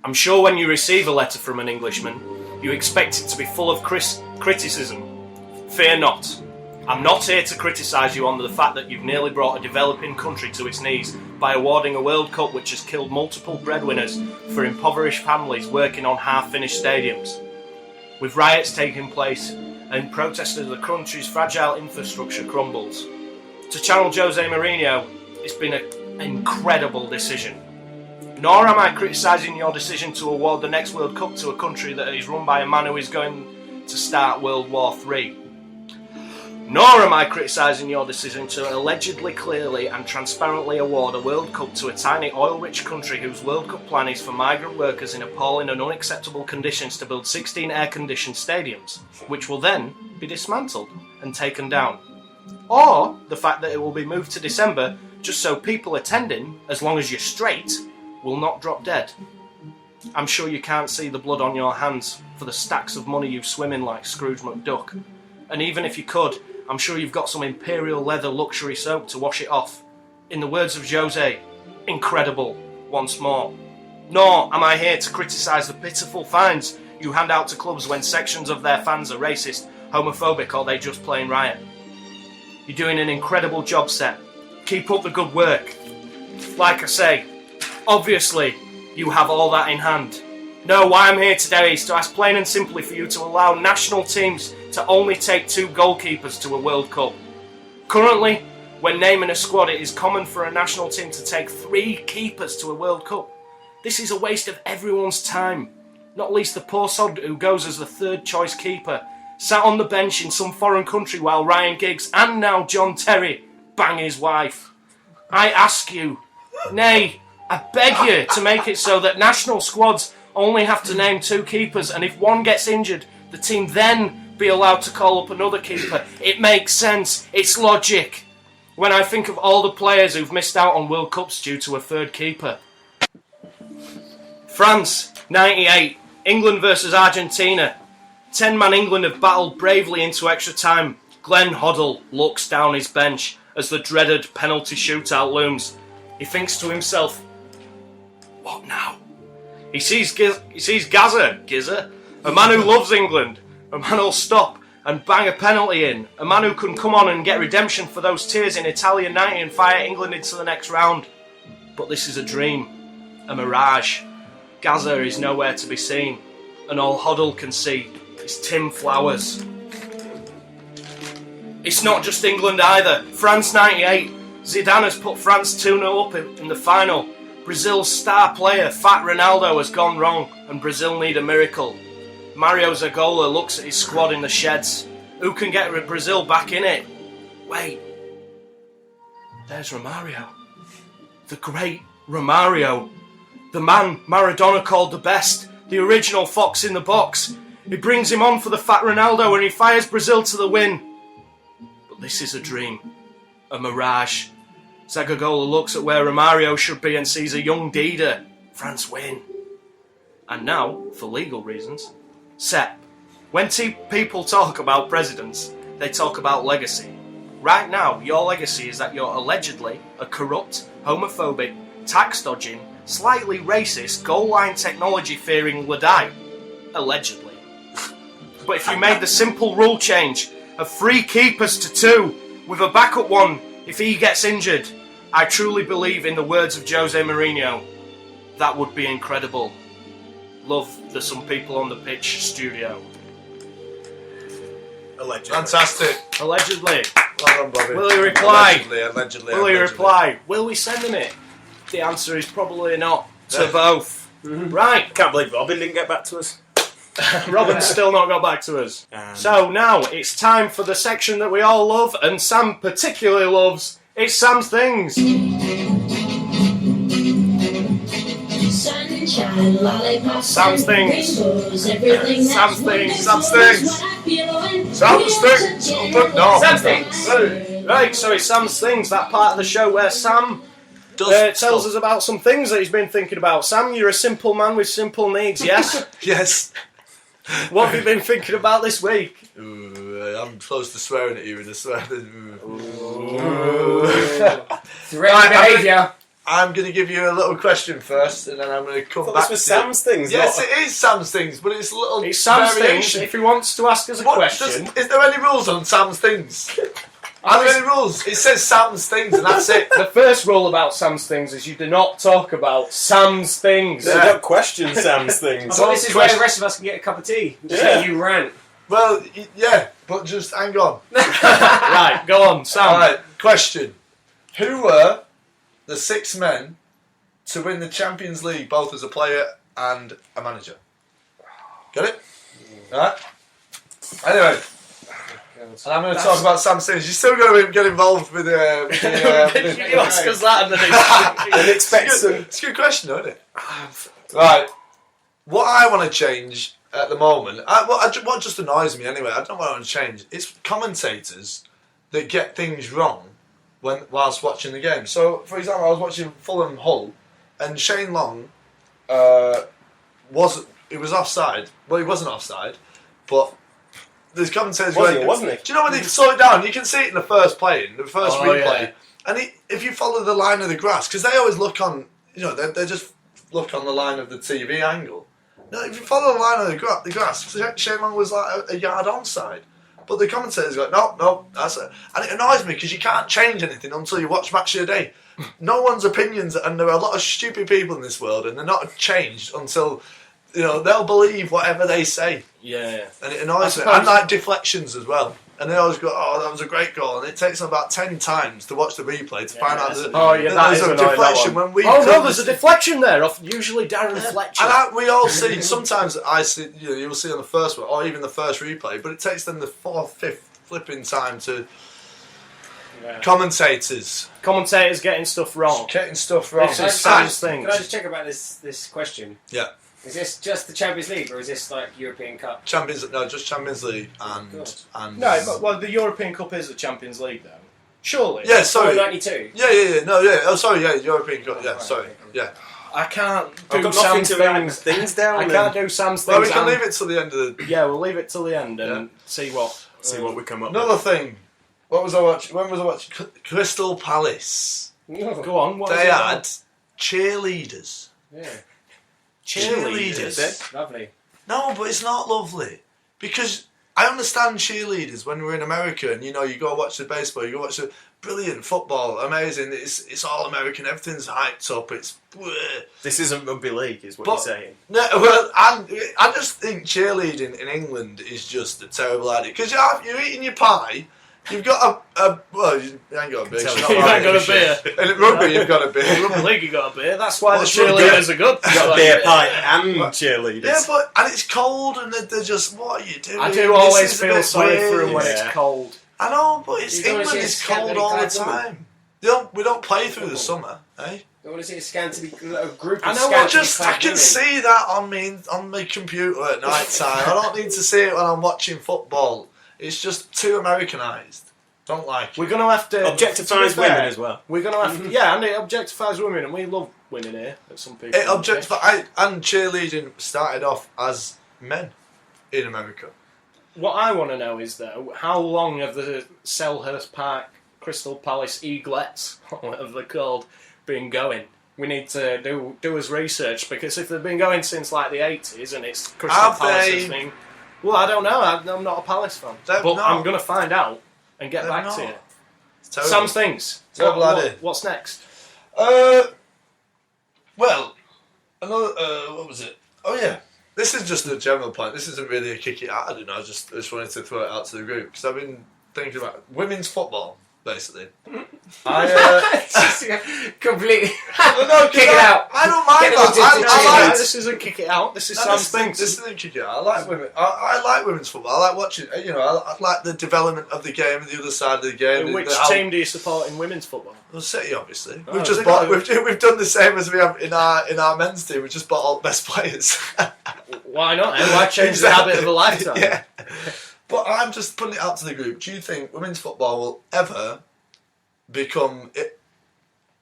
I'm sure when you receive a letter from an Englishman, you expect it to be full of criticism. Fear not. I'm not here to criticise you on the fact that you've nearly brought a developing country to its knees by awarding a World Cup which has killed multiple breadwinners for impoverished families working on half-finished stadiums. With riots taking place and protest as the country's fragile infrastructure crumbles. To channel Jose Mourinho, it's been an incredible decision. Nor am I criticising your decision to award the next World Cup to a country that is run by a man who is going to start World War III. Nor am I criticising your decision to allegedly, clearly and transparently award a World Cup to a tiny oil-rich country whose World Cup plan is for migrant workers in appalling and unacceptable conditions to build 16 air-conditioned stadiums, which will then be dismantled and taken down. Or the fact that it will be moved to December just so people attending, as long as you're straight, will not drop dead. I'm sure you can't see the blood on your hands for the stacks of money you swim in like Scrooge McDuck. And even if you could, I'm sure you've got some imperial leather luxury soap to wash it off. In the words of Jose, incredible once more. Nor am I here to criticise the pitiful fines you hand out to clubs when sections of their fans are racist, homophobic or they just plain riot. You're doing an incredible job, Seth. Keep up the good work. Like I say, obviously you have all that in hand. No, why I'm here today is to ask plain and simply for you to allow national teams to only take 2 goalkeepers to a World Cup. Currently, when naming a squad, it is common for a national team to take 3 keepers to a World Cup. This is a waste of everyone's time, not least the poor sod who goes as the 3rd choice keeper, sat on the bench in some foreign country while Ryan Giggs and now John Terry bang his wife. I ask you, nay, I beg you to make it so that national squads only have to name 2 keepers, and if one gets injured, the team then be allowed to call up another keeper. It makes sense. It's logic. When I think of all the players who've missed out on World Cups due to a 3rd keeper. France, 98. England versus Argentina. 10-man England have battled bravely into extra time. Glenn Hoddle looks down his bench as the dreaded penalty shootout looms. He thinks to himself, what now? He sees Gazza, a man who loves England, a man who'll stop and bang a penalty in, a man who can come on and get redemption for those tears in Italian 90 and fire England into the next round. But this is a dream, a mirage. Gazza is nowhere to be seen, and all Hoddle can see is Tim Flowers. It's not just England either. France 98. Zidane has put France 2-0 up in the final. Brazil's star player, Fat Ronaldo, has gone wrong, and Brazil need a miracle. Mario Zagola looks at his squad in the sheds. Who can get Brazil back in it? Wait. There's Romario. The great Romario. The man Maradona called the best. The original fox in the box. He brings him on for the Fat Ronaldo and he fires Brazil to the win. But this is a dream. A mirage. Zagagola looks at where Romario should be and sees a young Dida. France win. And now, for legal reasons, Sepp. When people talk about presidents, they talk about legacy. Right now, your legacy is that you're allegedly a corrupt, homophobic, tax-dodging, slightly racist, goal-line technology-fearing Luddite. Allegedly. But if you made the simple rule change of 3 keepers to 2, with a backup one if he gets injured, I truly believe in the words of Jose Mourinho, that would be incredible. Love the Some People on the Pitch studio. Allegedly. Fantastic. Allegedly. Well done, Bobby. Will he reply? Allegedly. Will he reply? Will we send him it? The answer is probably not to both. Right. Can't believe Robin didn't get back to us. Robin's still not got back to us. So now it's time for the section that we all love and Sam particularly loves. It's Sam's Things. Sunshine, lollipops, Sam's Things. Everything Sam's Things. Sam's Things. Sam's Things. No. Sam's Things. Right, so it's Sam's Things, that part of the show where Sam tells us about some things that he's been thinking about. Sam, you're a simple man with simple needs, yes? Yes. What have you been thinking about this week? I'm close to swearing at you in a swear. Threatening behaviour. I'm going to give you a little question first, and then I'm going to come I thought back this was to it. Sam's things. Yes, not- it is Sam's things, but it's a little It's Sam's things. variation. If he wants to ask us a question, Is there any rules on Sam's things? Are there any rules? It says Sam's things, and that's it. the first rule about Sam's things is you do not talk about Sam's things. So don't question Sam's things. So this is where the rest of us can get a cup of tea. Just Yeah. let you rant. Well, yeah, but just hang on. Right, go on, Sam. Alright, question. Who were the 6 men to win the Champions League, both as a player and a manager? Got it? Alright? Anyway, and I'm going to talk about Sam Sims. You're still going to get involved with the... You ask us that and then And expect some. It's a good question, isn't it? Right. What I want to change at the moment, what just annoys me anyway, I don't know what I want to change, it's commentators that get things wrong whilst watching the game. So, for example, I was watching Fulham Hull, and Shane Long was offside. Well, he wasn't offside, but the commentators Wasn't he? Do you know when they slow it down? You can see it in the first replay. Yeah. And if you follow the line of the grass, because they always look on, they just look on the line of the TV angle. No, if you follow the line of the grass, Shane Long was like a yard onside. But the commentators go, no, that's it. And it annoys me because you can't change anything until you watch Match of the Day. No one's opinions, and there are a lot of stupid people in this world, and they're not changed until, they'll believe whatever they say. Yeah. And it annoys me. And like deflections as well. And they always go, oh, that was a great goal. And it takes them about 10 times to watch the replay to find out that there's a deflection when we... Oh no, there's a deflection there off usually Darren Fletcher. And we all see, sometimes I see, you'll see on the first one, or even the first replay, but it takes them the 4th, 5th flipping time to... Commentators getting stuff wrong. getting stuff wrong. This is Sam's Can things. I just check about this question? Yeah. Is this just the Champions League or is this like European Cup? Just Champions League God. and No, but, well, the European Cup is the Champions League, though. Surely. yeah, sorry. 92. Yeah. No, yeah. Oh, sorry. Yeah, European Cup. Yeah, Right, sorry. okay. Yeah. I can't I've do got nothing Sam's to write things. things down. I can't do Sam's things. Well, we can and- leave it till the end of the. Yeah, we'll leave it till the end and see what. See what we come up with. Another thing. What was I watching? When was I watching? Crystal Palace. Go on. What They is it had about? cheerleaders. Yeah. Cheerleaders. Lovely. No, but it's not lovely. Because I understand cheerleaders when we're in America and, you go watch the baseball, you go watch the brilliant football, amazing, it's all American, everything's hyped up, it's... This isn't rugby league, is what But- you're saying. No, well, I just think cheerleading in England is just a terrible idea. Because you're eating your pie, you've got well, you ain't got a beer. Tell you're me. not You ain't buying got a shit. beer. And at rugby, you've got a beer. Rugby League, you got a beer. That's why What's the cheerleaders are good. You've got beer pie and cheerleaders. Yeah, and it's cold, and they're just, what are you doing? I This do always is a feel bit sorry for weird. them when it's Yeah. cold. I know, but it's You don't England. wanna see It's a cold scantily all the clad woman. time. We don't play through the summer, eh? I want to see a scantily a group of I know, scantily I clad can women. see that on my computer at night time. I don't need to see it when I'm watching football. It's just too Americanised. Don't like it. We're going to have to... Objectifies to be fair, women as well. We're going to have to... Yeah, and it objectifies women, and we love women here, at some people. And cheerleading started off as men in America. What I want to know is, though, how long have the Selhurst Park Crystal Palace Eaglets, whatever they're called, been going? We need to do us research, because if they've been going since like the 80s and it's Crystal Have Palace's they? thing, well, I don't know. I'm not a Palace fan, They've but not. I'm going to find out and get They've back not. to you. It's terrible. Sam's things. Terrible idea. What's next? Well, another. What was it? Oh yeah. This is just a general point. This isn't really a kick it out. I don't know. I just wanted to throw it out to the group because I've been thinking about women's football. Basically, Completely. no, Kick it out. I don't mind Get it that. into the I cheer. like This isn't kick it out. This is No, Sam's things. This isn't kick it out. I like women. I like women's football. I like watching. I like the development of the game and the other side of the game. Which team do you support in women's football? Well, City, obviously. Oh, We've just they bought. got- We've done the same as we have in our men's team. We just bought all the best players. Why not? Why change the habit of a lifetime? Yeah. But I'm just putting it out to the group. Do you think women's football will ever become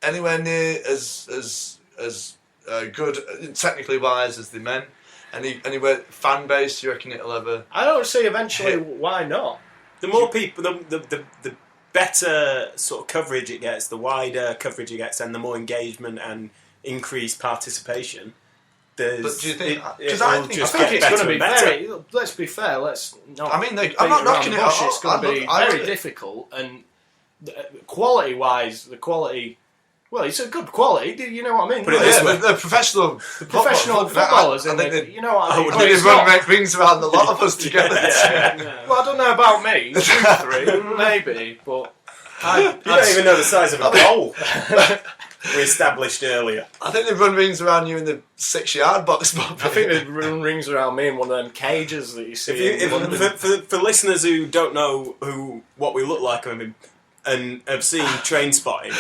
anywhere near as good technically wise as the men? Anywhere fan base? Do you reckon it'll ever? I don't see eventually why not. The more people, the better sort of coverage it gets, the wider coverage it gets, and the more engagement and increased participation, But do you think? it Because will I think just I think get it's going better to be and better. very. Let's be fair. Let's not. I mean, beat I'm not around knocking the it. bush. It's going to be very difficult. difficult, and quality-wise, the quality. Well, it's a good quality. Do you know what I mean? Put it this Yeah, way. the professional Footballers. I think they, you know what I mean. I think It's they run not- rings around a lot of us together. Well, I don't know about me. 2, 3, maybe, but You don't even know the size of a goal. We established earlier. I think they run rings around you in the 6-yard box. I think they run rings around me in one of them cages that you see. in London. For listeners who don't know what we look like, I mean, and have seen Train Spotting,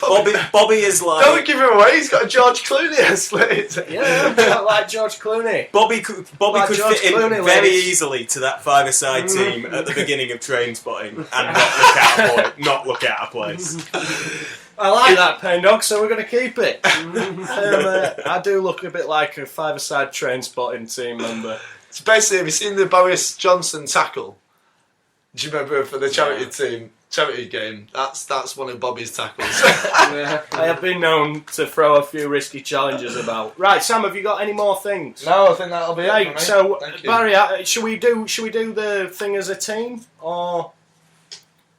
Bobby is like. Don't give him away. He's got a George Clooney. Yeah, like George Clooney. Bobby could Like fit George in Clooney, very ladies. easily to that five-a-side team at the beginning of Train Spotting and not look out of place. I like that, Pain Dog, so we're going to keep it. I do look a bit like a five-a-side Train Spotting team member. So basically, have you seen the Boris Johnson tackle? Do you remember for the charity game? That's one of Bobby's tackles. I have been known to throw a few risky challenges about. Right, Sam, have you got any more things? No, I think that'll be Right, it for me. so Thank you. Barry, should we do the thing as a team, or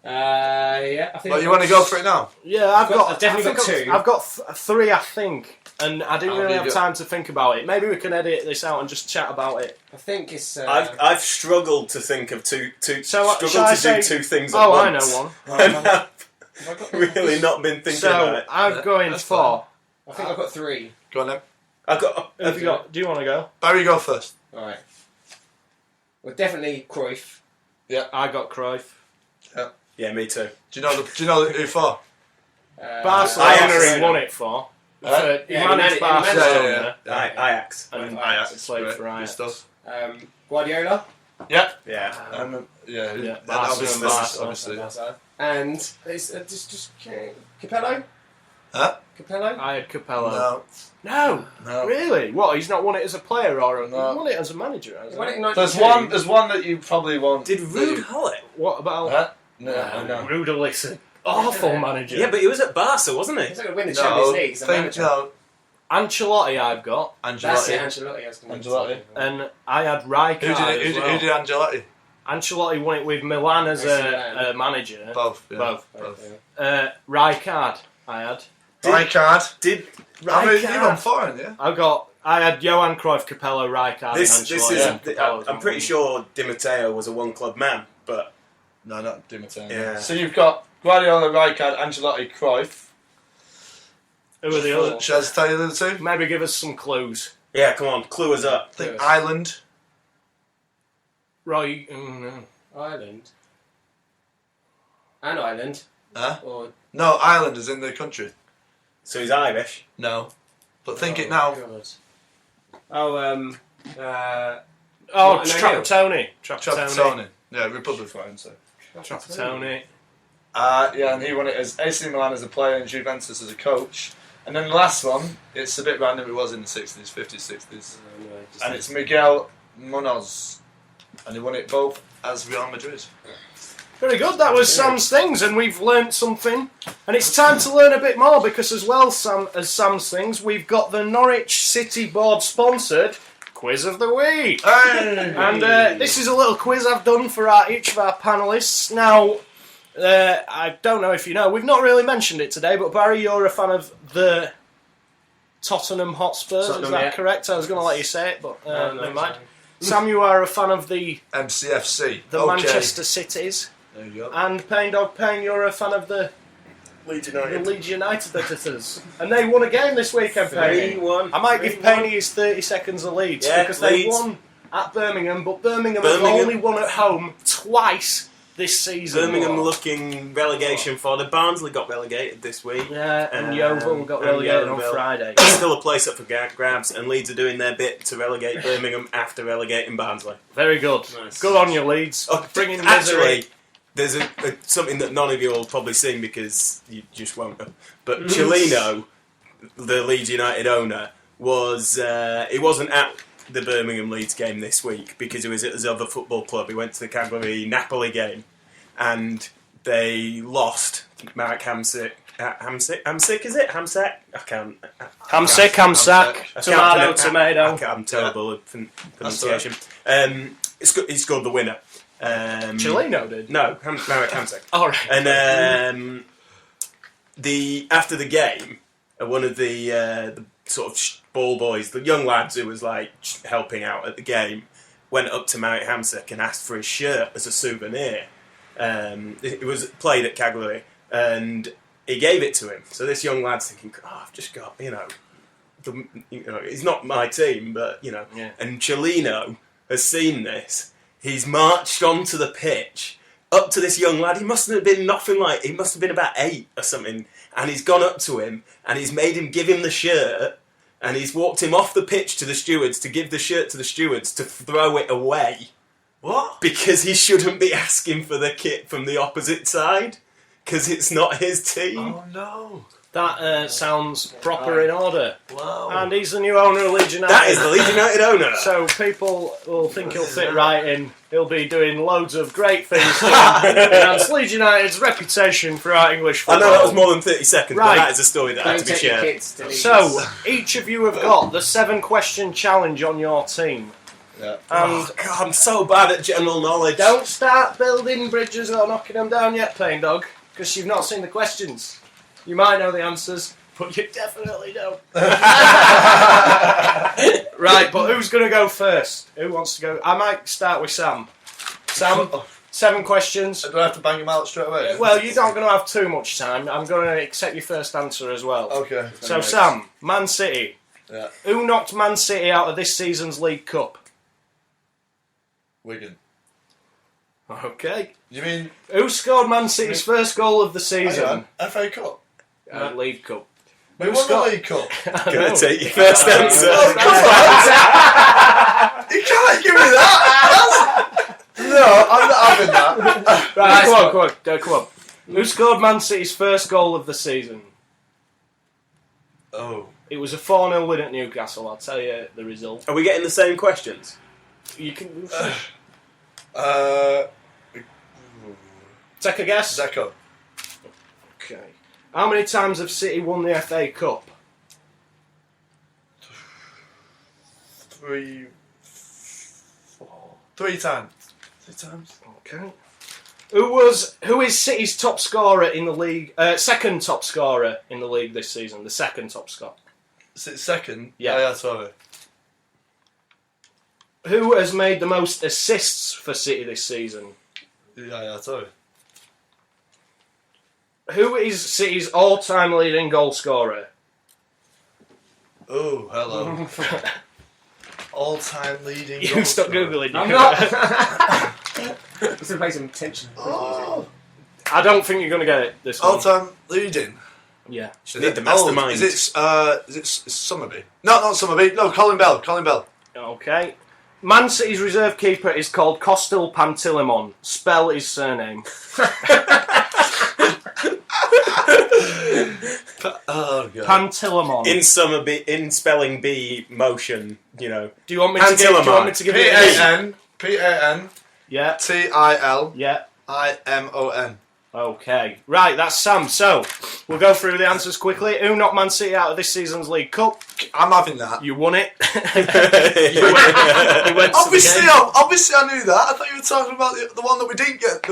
Yeah, I think. Well, you want to go for it now? yeah? I've definitely I got think 2. I've got 3, I think, and I didn't I'll really leave have it. time to think about it. Maybe we can edit this out and just chat about it. I think it's. I've struggled to think of two. So, Struggled shall I to say- do 2 things at Oh, I once. know one. And I've really not been thinking about So it. I'm going That's for. I think I've got 3. Go on then. I've got. Have you got? Do you want to go? Barry, go first. All right. Well, definitely Cruyff. I got Cruyff. Yeah, me too. Do you know who for? Barcelona Ajax. he won it for. Huh? He Yeah, managed he managed- Barcelona. Ajax. And Ajax. played Great. for Good Ajax. stuff. Guardiola. Yeah. Yeah. Yeah. Yeah, That obviously. Barca. And it's just Capello. Huh? Capello. I had Capello. No. No, No. really? What? He's not won it as a player, or No. he won it as a manager? Hasn't Won it he? in There's 92. There's one that you probably won't. Did Ruud Hull it? What about Huh? No. Rudel's an awful manager? Yeah, but he was at Barca, wasn't he? He's not going to win the Champions League. He's a manager. No. Ancelotti, I've got, That's it. Angelotti. Ancelotti has to win. Ancelotti. and I had Rijkaard as well. Who did Angelotti? Ancelotti won it with Milan as Milan. a manager. Both. Yeah. Both. Rijkaard, I had. Rijkaard. Did I mean, Rijkaard. you're on foreign, yeah? I had Johan Cruyff, Capello, Rijkaard, this and is? Ancelotti. and Capello's I'm pretty sure Di Matteo was a one-club man, but No, not Di Matteo. Yeah. So you've got Guardiola, Rijkaard, Angelotti, Cruyff. Who are the others? Shall I just tell you the other two? Maybe give us some clues. yeah, come on, clue us up. I think Ireland. Right. No. Ireland. And Ireland. Huh? Or No, Ireland is in the country. So he's Irish. No. But think it now. God. Oh, Oh, Martin Trapattoni. Trapattoni. Yeah, Republic so. Trapattoni. Yeah, and he won it as AC Milan as a player and Juventus as a coach. And then the last one, it's a bit random, it was in the 60s, 50s, 60s. And it's Miguel Munoz. And he won it both as Real Madrid. Very good. That was Sam's things, and we've learnt something. And it's time to learn a bit more because, as well as Sam's things, we've got the Norwich City Board sponsored Quiz of the Week. Hey! And this is a little quiz I've done for each of our panellists. Now, I don't know if you know, we've not really mentioned it today, but Barry, you're a fan of the Tottenham Hotspurs, is Tottenham, that yeah. correct? I was going to let you say it, but No, never mind. it's Sam, you are a fan of the MCFC. Manchester Cities. There you go. And Payne Dog Payne, you're a fan of the Leeds Leeds United editors. And they won a game this weekend, Payne. 3-1. I might give Payne his 30 seconds of Leeds Yeah, because they Leeds. won at Birmingham, but Birmingham have only won at home twice this season. Birmingham looking relegation for the Barnsley got relegated this week. Yeah, and Yeovil got and relegated on Yeovil. Friday. Still a place up for grabs, and Leeds are doing their bit to relegate Birmingham after relegating Barnsley. Very good. Nice. Good on you, Leeds. Bringing misery. Actually, there's something that none of you will have probably seen because you just won't know. But Cellino, the Leeds United owner, he wasn't at the Birmingham Leeds game this week because he was at his other football club. He went to the Cagliari Napoli game, and they lost. Marek Hamsik, is it? Hamsik? I can't. Hamsack, tomato. I'm terrible at pronunciation. He scored the winner. Chileno did? No, Marek Hamsik. All right. And after the game, one of the sort of ball boys, the young lads who was like helping out at the game, went up to Marek Hamsik and asked for his shirt as a souvenir. It was played at Cagliari, and he gave it to him. So this young lad's thinking, I've just got, it's not my team, but, Yeah. And Chileno has seen this. He's marched onto the pitch, up to this young lad. He must have been about 8 or something, and he's gone up to him, and he's made him give him the shirt, and he's walked him off the pitch to the stewards to give the shirt to the stewards to throw it away. What? Because he shouldn't be asking for the kit from the opposite side, because it's not his team. Oh no! That sounds proper in order. Wow! And he's the new owner of Leeds United. That is the Leeds United owner. So people will think he'll fit right in. He'll be doing loads of great things to enhance Leeds United's reputation throughout English I football. know that was more than 30 seconds, Right. but that is a story that had Don't to be take your shared. kids to Leeds. So, each of you have got the 7-question challenge on your team. Yeah. And Oh, God, I'm so bad at general knowledge. don't start building bridges or knocking them down yet, Plain Dog, because you've not seen the questions. You might know the answers, but you definitely don't. Right, but who's going to go first? Who wants to go? I might start with Sam. Sam, 7 questions. Do I have to bang him out straight away? Well, you're not going to have too much time. I'm going to accept your first answer as well. Okay. So, Sam, Man City. Yeah. Who knocked Man City out of this season's League Cup? Wigan. Okay. You mean Who scored Man City's first goal of the hang season? on, FA Cup? League Cup. We Who won the scored- League Cup. Gonna take your first answer. Oh, come on! You can't give me that! No, I'm not having that. Right, come on. Who scored Man City's first goal of the season? Oh. It was a 4-0 win at Newcastle, I'll tell you the result. Are we getting the same questions? You can take a guess. Zeko. Okay. How many times have City won the FA Cup? 3, 4. 3 times. 3 times. Okay. Who is City's top scorer in the league? Second top scorer in the league this season. The second top scorer. Second? Yeah. Yeah, sorry. Who has made the most assists for City this season? Yeah, sorry. Who is City's all-time leading goal scorer? Oh, hello. All-time leading. You goal stop scorer. googling. I'm not. Let's play some tension. Oh. I don't think you're going to get it this one. All-time leading. Yeah. Need the mastermind. Is it Summerby? No, not Summerby. No, Colin Bell. Colin Bell. Okay. Man City's reserve keeper is called Costel Pantilimon. Spell his surname. Oh god. Pantilimon. In spelling bee motion, Do you want me to give it a P-A-N P-A-N Yeah. T-I-L Yeah. I-M-O-N. Okay. Right, that's Sam. So, we'll go through the answers quickly. Who knocked Man City out of this season's League Cup? I'm having that. You won it. you You went to the Obviously, game. obviously I knew that. I thought you were talking about the one that we didn't get.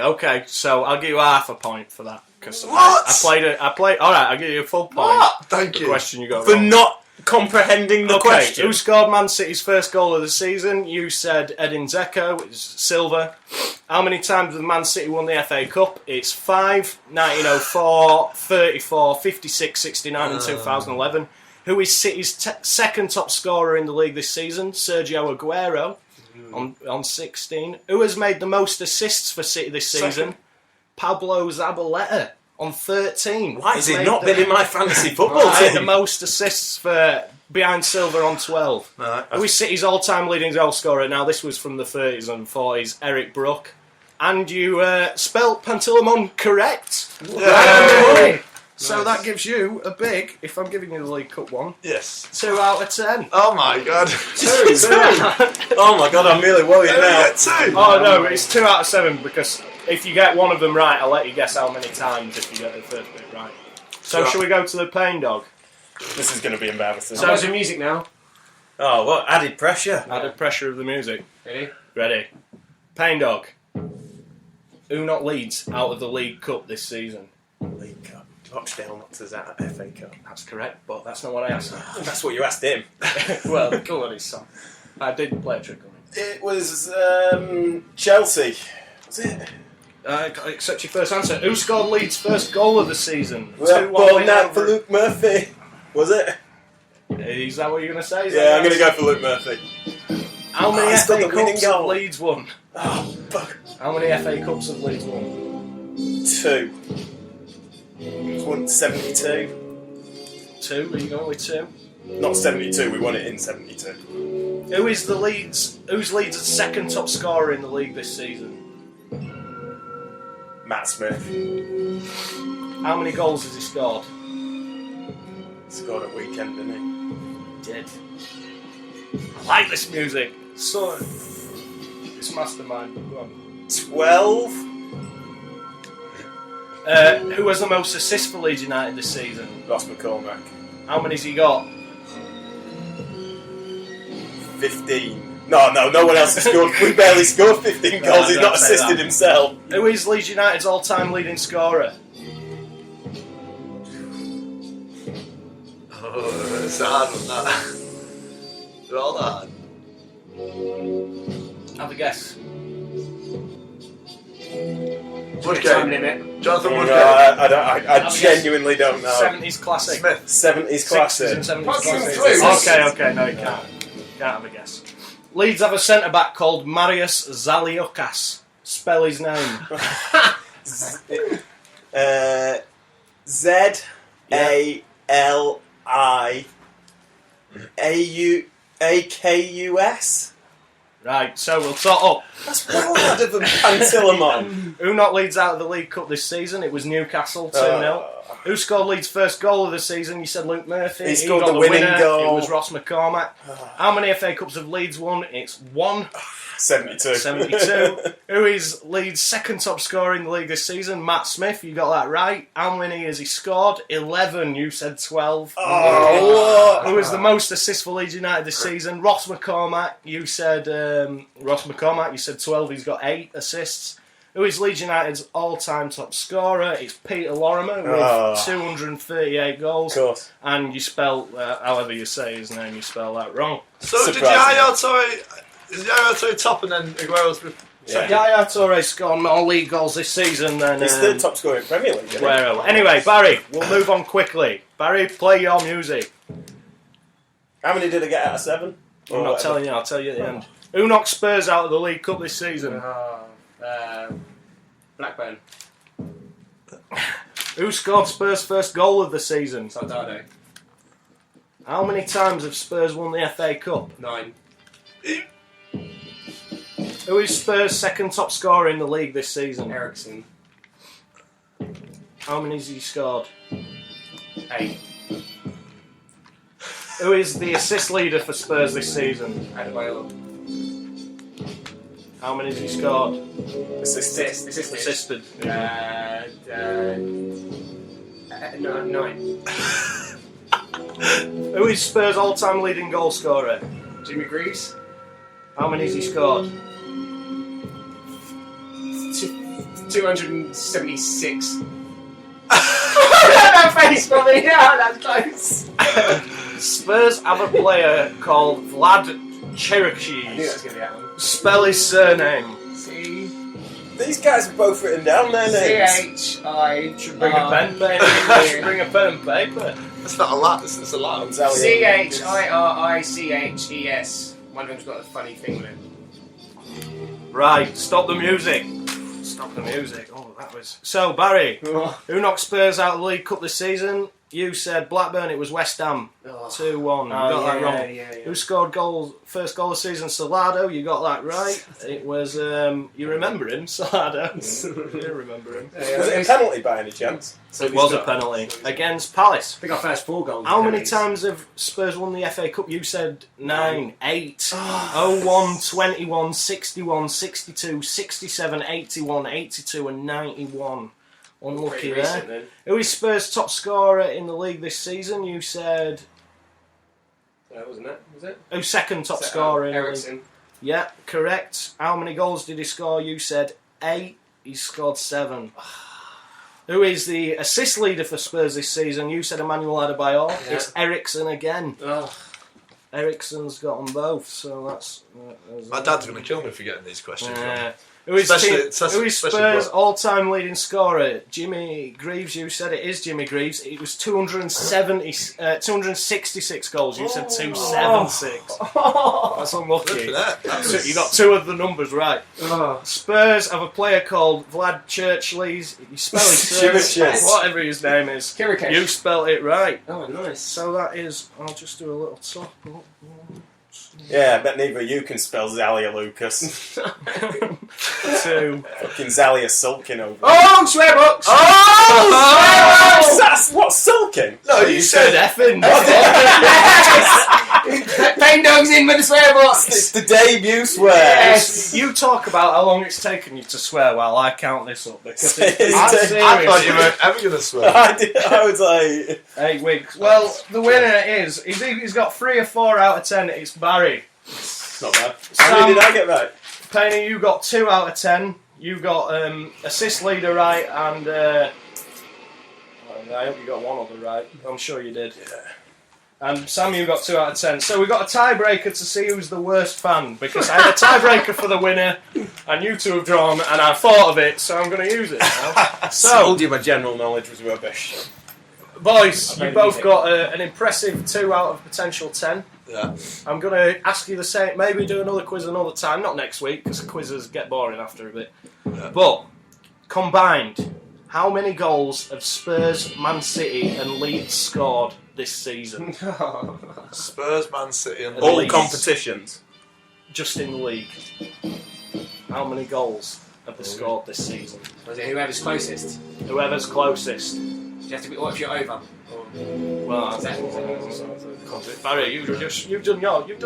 Okay. So, I'll give you half a point for that. Cause What? I played. Alright, I'll give you a full point. What? Thank The you. question you got for wrong. not comprehending the Okay, question. who scored Man City's first goal of the season? You said Edin Dzeko, which is silver. How many times have Man City won the FA Cup? It's 5, 1904, 34, 56, 69 and 2011. Who is City's second top scorer in the league this season? Sergio Aguero on 16. Who has made the most assists for City this season? Second. Pablo Zabaleta on 13. Why has He's he made not the- been in my fantasy football Right, the team? most assists for behind Silver on 12. Right. Who is City's all-time leading goal scorer? Now, this was from the 30s and 40s, Eric Brook. And you spelt Pantilimon correct. Yeah. So that gives you a big, if I'm giving you the League Cup one, Yes. 2 out of 10. Oh my god. 2. Oh my god, I'm really worried There we now. get 2. Oh no, it's 2 out of 7 because If you get one of them right, I'll let you guess how many times if you get the first bit right. So, shall we go to the pain dog? This is going to be embarrassing. So it's the music now. Oh, what? Added pressure. Added pressure of the music. Ready? Ready. Pain dog. Who knocked Leeds out of the League Cup this season? League Cup. Rochdale knocked us out of FA Cup. That's correct, but that's not what I asked. That's what you asked him. Well, go on, his son. I did play a trick on him. It was Chelsea. Was it? Accept your first answer. Who scored Leeds' first goal of the season? Well, 2-1 ball win out over- for Luke Murphy. Was it? Is that what you're going to say? Is Yeah, that I'm going to yours? go for Luke Murphy. How many he's got FA the winning Cups have goal. Leeds won? Oh, fuck. How many FA Cups have Leeds won? 2. It won 72. 2? Are you going with 2? Not 72, we won it in 72. Who's Leeds' second top scorer in the league this season? Matt Smith. How many goals has he scored? Scored at weekend, didn't Did. I like this music. So, it's mastermind. Go on. he? 12. Who has the most assists for Leeds United this season? Ross McCormack. How many's he got? 15. No one else has scored. We barely scored 15 goals. He's don't not say assisted that. himself. Who is Leeds United's all-time leading scorer? Oh, it's a hard one, that. They're all hard. Have a guess. Time Woodgate. limit. Jonathan No, Woodgate. I genuinely don't know. 70s classic. Smith. 70s 60s classic. and 70s Fucking classic. clues. Okay, no, you can't. Can't have a guess. Leeds have a centre-back called Marius Zaliukas. Spell his name. Zaliaukus. Right, so we'll tot up. That's well harder than Pantilimon. Who knocked Leeds out of the League Cup this season? It was Newcastle, 2-0. Who scored Leeds' first goal of the season? You said Luke Murphy. He scored got the winning winner. goal. It was Ross McCormack. How many FA Cups have Leeds won? It's 1. 72. 72. Who is Leeds' second top scorer in the league this season? Matt Smith. You got that right. How many has he scored? 11. You said 12. Oh, what? Who is the most assists for Leeds United this season? Ross McCormack. You said Ross McCormack. You said 12. He's got 8 assists. Who is Leeds United's all-time top scorer? It's Peter Lorimer with 238 goals. Of course. And you spell, however you say his name, you spell that wrong. So Surprising. did Yaya Toure... Is Yaya Toure top and then Aguero's with second? Yaya Toure's scored more league goals this season than... He's third top scorer in Premier League, isn't he? Where else? Anyway, Barry, we'll move on quickly. Barry, play your music. How many did I get out of 7? I'm not telling you, I'll tell you at the end. Who knocked Spurs out of the League Cup this season? Blackburn. Who scored Spurs' first goal of the season? Soldado. How many times have Spurs won the FA Cup? 9. Who is Spurs' second top scorer in the league this season? Ericsson. How many has he scored? 8. Who is the assist leader for Spurs this season? Adebayo. How many has he scored? Assisted. Assisted. 9. Who is Spurs' all-time leading goal scorer? Jimmy Greaves. How many has he scored? 276. That face for me. Yeah, that's close. Spurs have a player called Vlad I knew that was Cherokee. going to be that one. Spell his surname. These guys have both written down their names. C-H-I. Should bring a pen, baby. Should bring a pen and paper. That's not a lot, it's a lot. C-H-I-R-I-C-H-E-S. One of them's got a funny thing with it. Right, stop the music. Stop the music. Oh, that was... So, Barry, who knocked Spurs out of the League Cup this season? you said Blackburn. It was West Ham. 2-1. You got that wrong. Yeah. Who scored first goal of the season? Salado. You got that right. It was. You remember him, Salado? You remember him? Was it a penalty by any chance? It was a penalty against Palace. I think our first 4 goals. How many times have Spurs won the FA Cup? You said 9, 8, 01, 21, 61, 62, 67, 81, 82 and 91. Unlucky there. Recent, then. Who is Spurs' top scorer in the league this season? You said... wasn't it? Was it? Who's second top scorer in the league? Ericsson. Yeah, correct. How many goals did he score? You said 8. He scored 7. Who is the assist leader for Spurs this season? You said Emmanuel Adebayor. Yeah. It's Ericsson again. Oh. Ericsson's got them both, so that's... My dad's going to kill me for getting these questions wrong. Who is Especially Spurs' Brock. all-time leading scorer? Jimmy Greaves. You said it is Jimmy Greaves. It was 266 goals. You said 276. That's unlucky. Look at that. So you got 2 of the numbers right. Oh. Spurs have a player called Vlad Churchley. You spell his surname, whatever his name is. Kirikesh. You spelled it right. Oh, nice. So that is. I'll just do a little top up. Yeah, I bet neither of you can spell Zalia Lucas. 2. Fucking Zalia sulking over. Oh, swear box! Oh! That's what's sulking? No, you said effing. Pain dogs in with the swear box! It's the debut swear. Yes. You talk about how long it's taken you to swear while I count this up because I'm I thought you serious. weren't ever going to swear. I was like... 8 weeks. Well, the winner is he's got 3 or 4 out of 10. It's Barry. Not bad. How many did I get right? Penny, you got 2 out of 10. You got assist leader right, and I hope you got 1 other right. I'm sure you did. Yeah. And Sam, you got 2 out of 10. So we got a tiebreaker to see who's the worst fan, because I had a tiebreaker for the winner, and you 2 have drawn, and I thought of it, so I'm going to use it now. I told you my general knowledge was rubbish. Boys, you both got an impressive 2 out of potential 10. Yeah. I'm going to ask you the same, maybe do another quiz another time, not next week, because quizzes get boring after a bit. Yeah. But, combined, how many goals have Spurs, Man City and Leeds scored this season? Spurs, Man City and All Leeds. competitions. Just in the league. How many goals have they scored this season? Was it whoever's closest? Whoever's closest. Do you have to be, what if you're over? Well, Exactly. Barry, you've done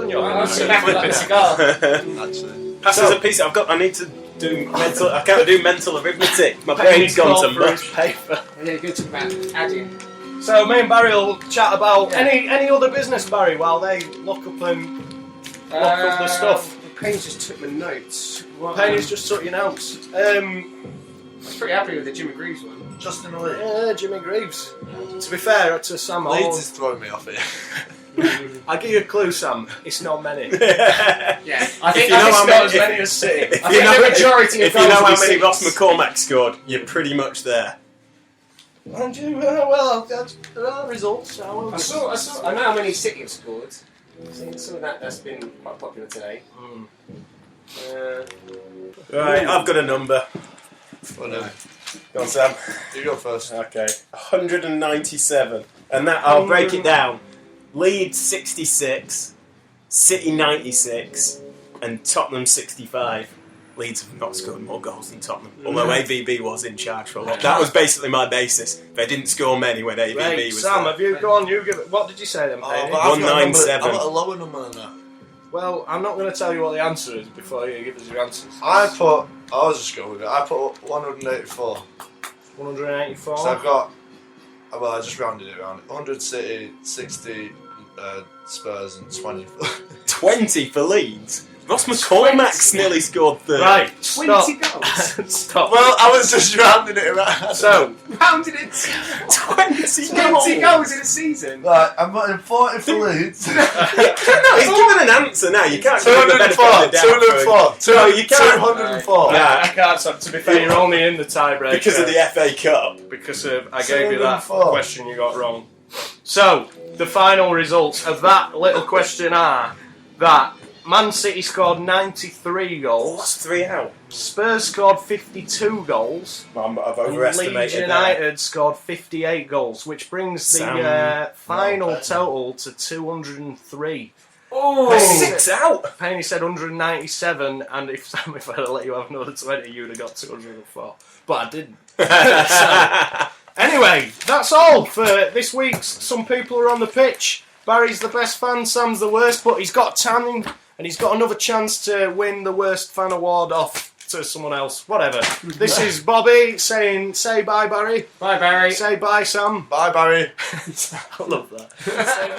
your. I'll sit back with like a cigar. Actually. Pass us a piece. I need to do mental. I can't do mental arithmetic. My brain's gone to mush. Paper. Yeah, good to talk about adding. So me and Barry will chat about any other business, Barry, while they look up the stuff. Payne's just took my notes. Penny's just took your notes. I was pretty happy with the Jimmy Greaves one. Just in the league. Yeah, Jimmy Greaves. To be fair to Sam, Leeds is throwing me off here. I'll give you a clue, Sam. It's not many. Yeah, I think you know It's how not many- as many as City. I think the majority of If you know goals how will be many Ross six. McCormack scored, you're pretty much there. And you, well, there are results. I know how many City have scored. I think some of that's been quite popular today. Right, I've got a number. Oh, no. Go on, Sam. You go first. Okay, 197, and that I'll break it down. Leeds 66, City 96, and Tottenham 65. Leeds have not scored more goals than Tottenham, although AVB was in charge for a lot. That was basically my basis. They didn't score many when AVB Right, was Sam, there. have you gone? You give it. What did you say then, Oh, Penny? but I've got a number- 197. I've got a lower number than that. Well, I'm not going to tell you what the answer is before you give us your answers. I'll just go with it. I put 184. 184. So I've got, well, I just rounded it around. 100 City, 60 Spurs, and 20. 20 for Leeds. Ross McCormack's nearly scored 30. Right, stop. 20 goals. Stop. Well, I was just rounding it around. So, Rounded it. 20 20 goals in a season. Right, I'm putting 40 for Leeds. No, he's given an answer now. You can't give him the benefit 204. of the doubt. 204. No, you can't. 204. yeah, I can't. So, to be fair, you're only in the tiebreaker Because of the FA Cup. because of I gave you that 204. question you got wrong. So, the final results of that little question are that Man City scored 93 goals. That's 3 out. Spurs scored 52 goals. I've And overestimated Leeds United scored 58 goals, which brings the Sound final well total to 203. Oh, that. 6 out. Penny said 197, and if Sam, if I'd have let you have another 20, you'd have got 204. But I didn't. So, anyway, that's all for this week's Some People Are on the Pitch. Barry's the best fan, Sam's the worst, but he's got time and he's got another chance to win the worst fan award off to someone else. Whatever. This is Bobby saying, say bye, Barry. bye, Barry. Say bye, Sam. Bye, Barry. I love that.